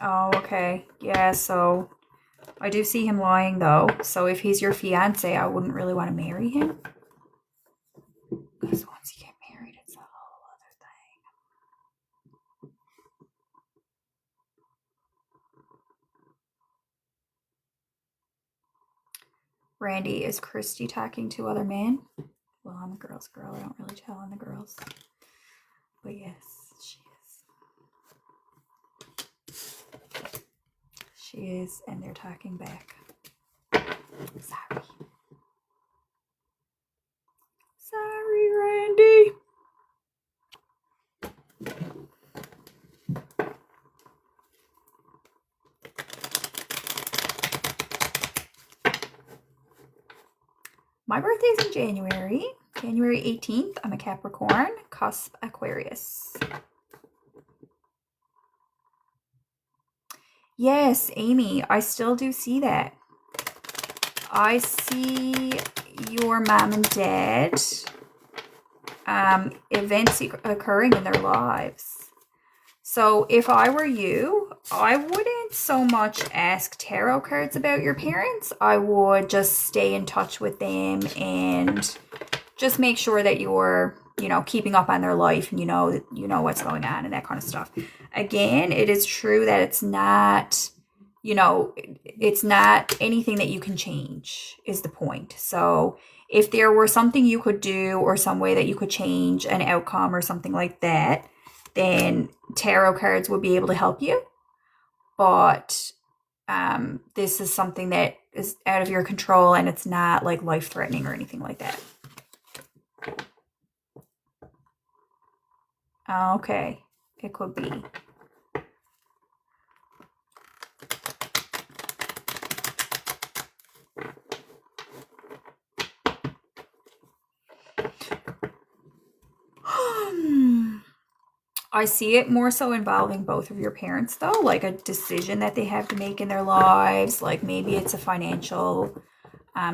Oh, okay. Yeah, so I do see him lying though. So if he's your fiance, I wouldn't really want to marry him. Because once you get married, it's a whole other thing. Randy, is Christy talking to other men? Well, I'm a girl's girl. I don't really tell on the girls. But yes, she is. She is, and they're talking back. Sorry. Sorry, Randy. My birthday's in January. January 18th. I'm a Capricorn, cusp Aquarius. Yes, Amy, I still do see that. I see your mom and dad events occurring in their lives. So if I were you, I wouldn't so much ask tarot cards about your parents. I would just stay in touch with them and just make sure that you're, keeping up on their life and you know what's going on and that kind of stuff. Again, it is true that it's not, it's not anything that you can change is the point. So if there were something you could do or some way that you could change an outcome or something like that, then tarot cards would be able to help you. But this is something that is out of your control and it's not like life-threatening or anything like that. Okay, it could be. I see it more so involving both of your parents, though, like a decision that they have to make in their lives. Like maybe it's a financial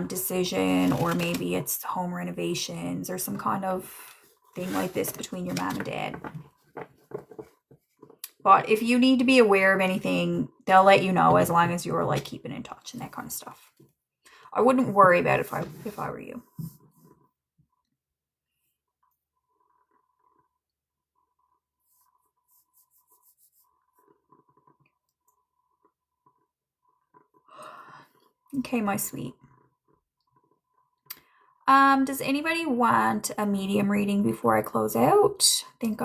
decision, or maybe it's home renovations or some kind of thing like this between your mom and dad. But if you need to be aware of anything, they'll let you know, as long as you're like keeping in touch and that kind of stuff. I wouldn't worry about it if I were you. Okay, my sweet. Does anybody want a medium reading before I close out? I think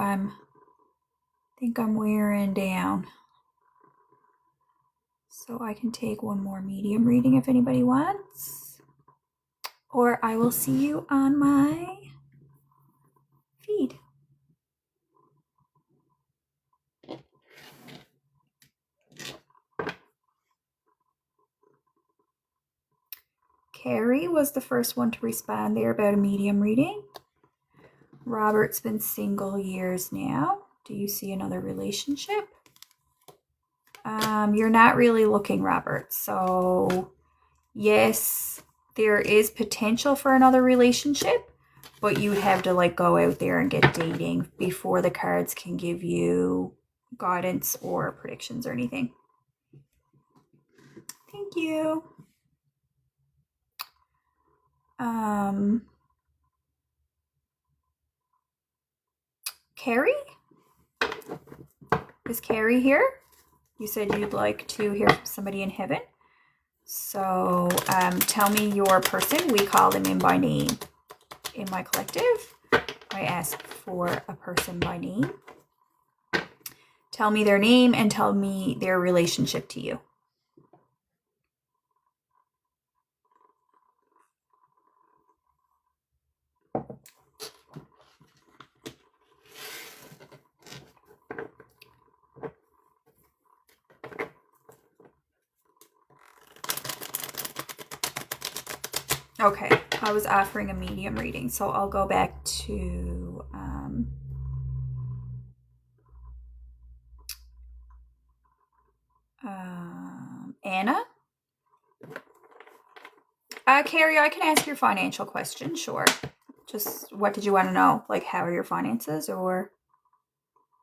I'm wearing down. So I can take one more medium reading if anybody wants. Or I will see you on my feed. Carrie was the first one to respond there about a medium reading. Robert's been single years now. Do you see another relationship? You're not really looking, Robert. So yes, there is potential for another relationship, but you have to like go out there and get dating before the cards can give you guidance or predictions or anything. Thank you. Carrie? Is Carrie here? You said you'd like to hear from somebody in heaven. So tell me your person. We call them in by name. In my collective, I ask for a person by name. Tell me their name and tell me their relationship to you. Okay, I was offering a medium reading, so I'll go back to Anna. Carrie, I can ask your financial question, sure. Just what did you want to know? Like, how are your finances? Or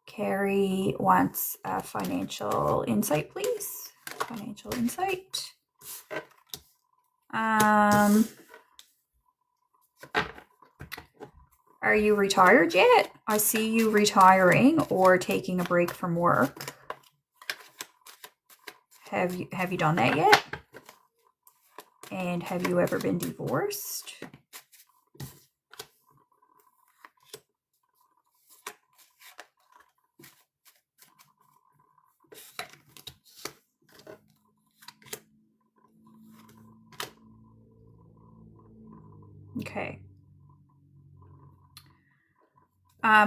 Carrie wants a financial insight, please. Financial insight. Are you retired yet? I see you retiring or taking a break from work. Have you done that yet? And have you ever been divorced? Okay.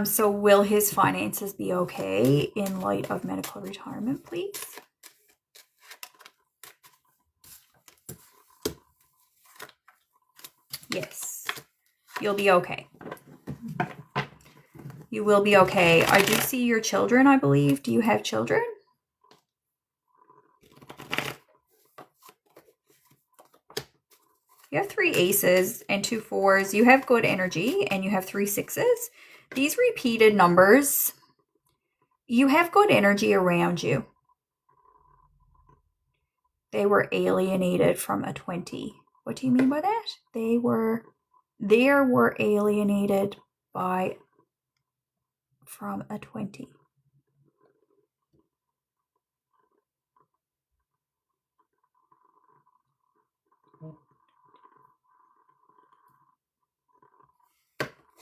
So will his finances be okay in light of medical retirement, please? Yes, you'll be okay. You will be okay. I do see your children, I believe. Do you have children? You have 3 aces and 2 4s. You have good energy and you have 3 6s. These repeated numbers, you have good energy around you. They were alienated from a 20. What do you mean by that? They were alienated from a 20.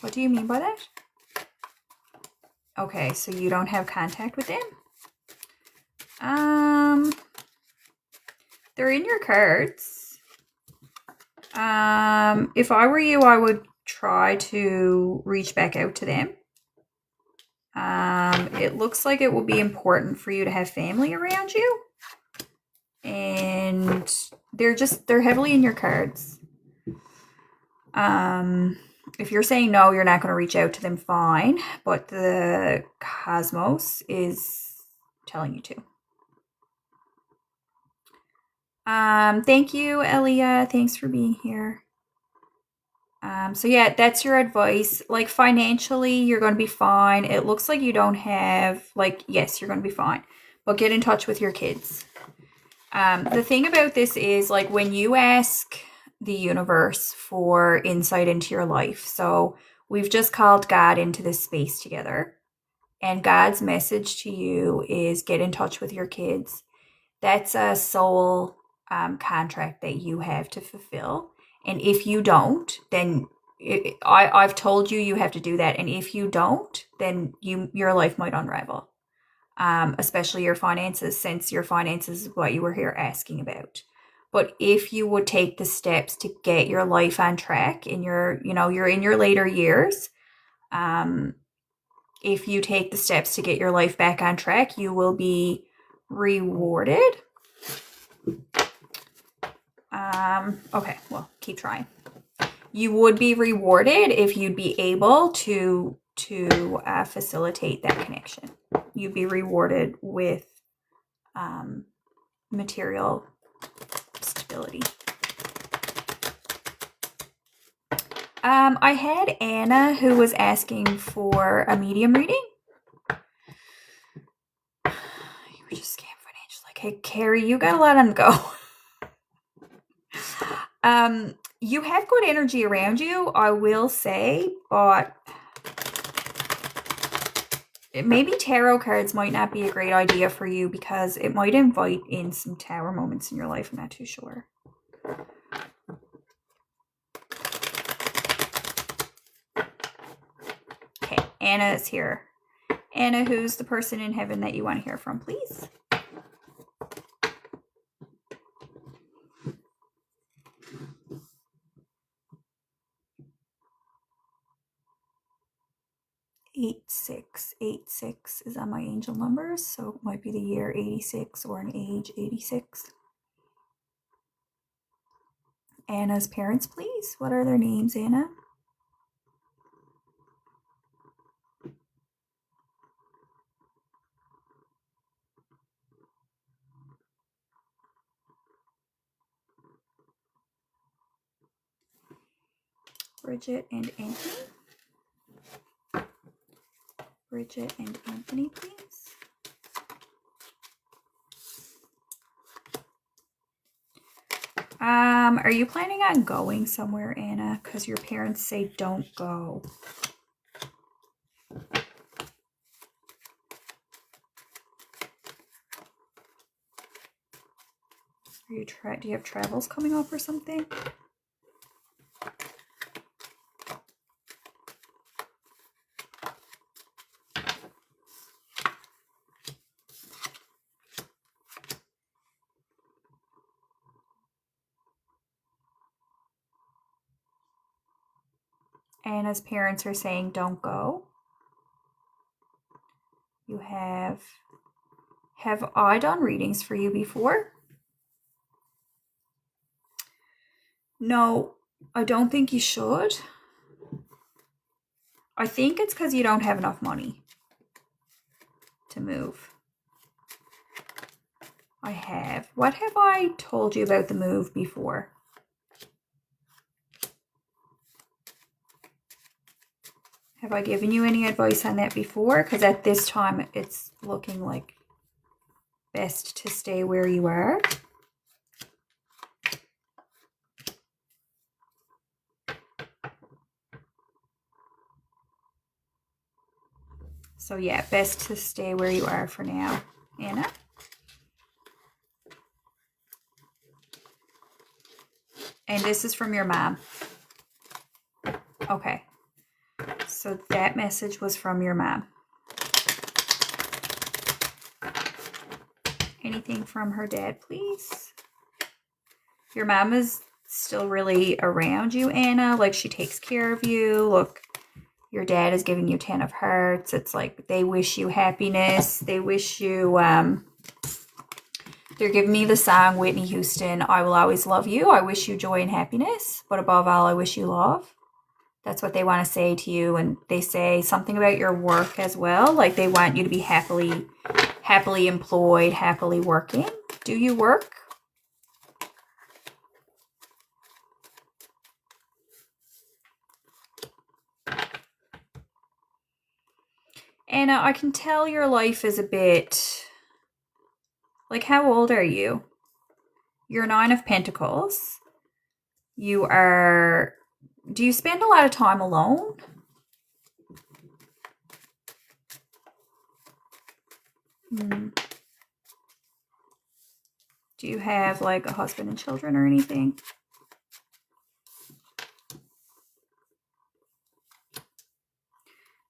What do you mean by that? Okay, so you don't have contact with them? They're in your cards. If I were you, I would try to reach back out to them. It looks like it will be important for you to have family around you. And they're heavily in your cards. If you're saying no, you're not going to reach out to them, fine. But the cosmos is telling you to. Thank you, Elia. Thanks for being here. So yeah, that's your advice. Like financially, you're going to be fine. It looks like you don't have, like, yes, you're going to be fine. But get in touch with your kids. The thing about this is, like, when you ask the universe for insight into your life, so we've just called God into this space together, and God's message to you is get in touch with your kids. That's a soul contract that you have to fulfill. And if you don't, then I've told you have to do that. And if you don't, then your life might unravel. Especially your finances, since your finances is what you were here asking about. But if you would take the steps to get your life on track in your, you're in your later years, if you take the steps to get your life back on track, you will be rewarded. Okay, well, keep trying. You would be rewarded if you'd be able to facilitate that connection. You'd be rewarded with material stability. I had Anna who was asking for a medium reading. You were just scammed financially. Like, hey, Carrie, you got a lot on the go. You have good energy around you, I will say, but maybe tarot cards might not be a great idea for you because it might invite in some tower moments in your life. I'm not too sure. Okay, Anna is here. Anna, who's the person in heaven that you want to hear from, please? "8686" is on my angel numbers, so it might be the year 86 or an age 86. Anna's parents, please. What are their names, Anna? Bridget and Anthony. Bridget and Anthony, please. Are you planning on going somewhere, Anna? Because your parents say don't go. Do you have travels coming up or something? Anna's parents are saying don't go. You have I done readings for you before? No, I don't think you should. I think it's because you don't have enough money to move. I have. What have I told you about the move before? Have I given you any advice on that before? Because at this time, it's looking like best to stay where you are. So yeah, best to stay where you are for now, Anna. And this is from your mom. Okay. So that message was from your mom. Anything from her dad, please? Your mom is still really around you, Anna. Like, she takes care of you. Look, your dad is giving you 10 of hearts. It's like they wish you happiness. They wish you, they're giving me the song, Whitney Houston, "I Will Always Love You." I wish you joy and happiness, but above all, I wish you love. That's what they want to say to you. And they say something about your work as well. Like they want you to be happily employed, happily working. Do you work? Anna, I can tell your life is a bit... Like, how old are you? You're 9 of Pentacles. You are... Do you spend a lot of time alone? Do you have, like, a husband and children or anything?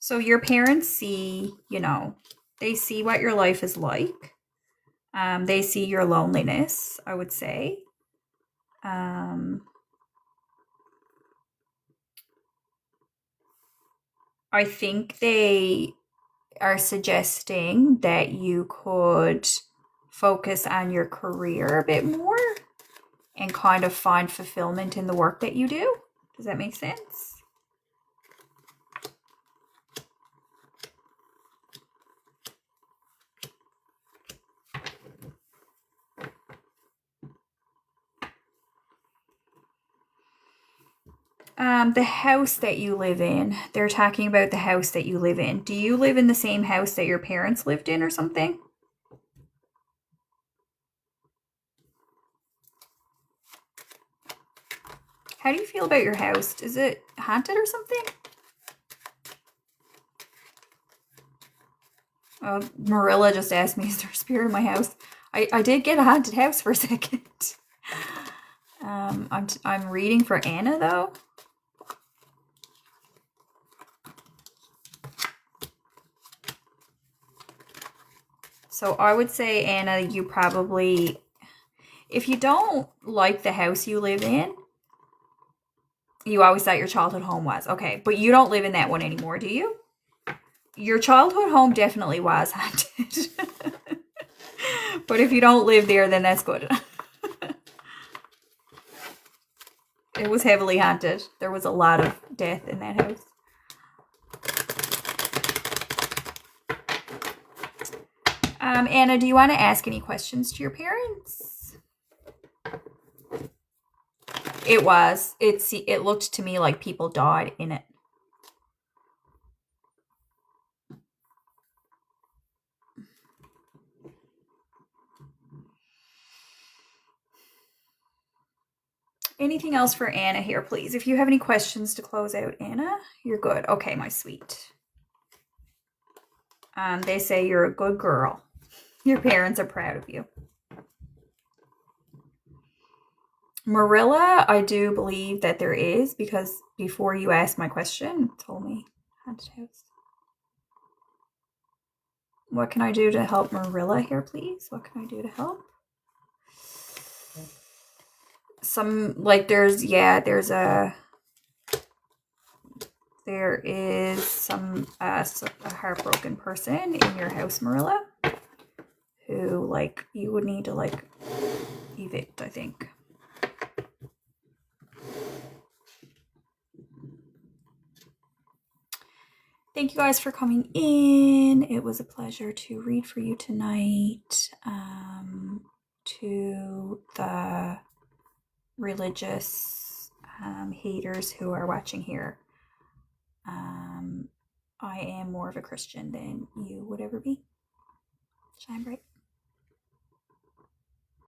So your parents see, they see what your life is like. They see your loneliness, I would say. I think they are suggesting that you could focus on your career a bit more and kind of find fulfillment in the work that you do. Does that make sense? The house that you live in, they're talking about the house that you live in. Do you live in the same house that your parents lived in or something? How do you feel about your house? Is it haunted or something? Marilla just asked me, is there a spirit in my house? I did get a haunted house for a second. I'm reading for Anna though. So I would say, Anna, you probably, if you don't like the house you live in, you always thought your childhood home was. Okay, but you don't live in that one anymore, do you? Your childhood home definitely was haunted. But if you don't live there, then that's good. It was heavily haunted. There was a lot of death in that house. Anna, do you want to ask any questions to your parents? It was. It looked to me like people died in it. Anything else for Anna here, please? If you have any questions to close out, Anna, you're good. Okay, my sweet. They say you're a good girl. Your parents are proud of you. Marilla, I do believe that there is, because before you asked my question, it told me haunted house. What can I do to help Marilla here, please? What can I do to help? There is some a heartbroken person in your house, Marilla, who, like, you would need to, like, evict, I think. Thank you guys for coming in. It was a pleasure to read for you tonight. To the religious haters who are watching here, I am more of a Christian than you would ever be. Shine bright.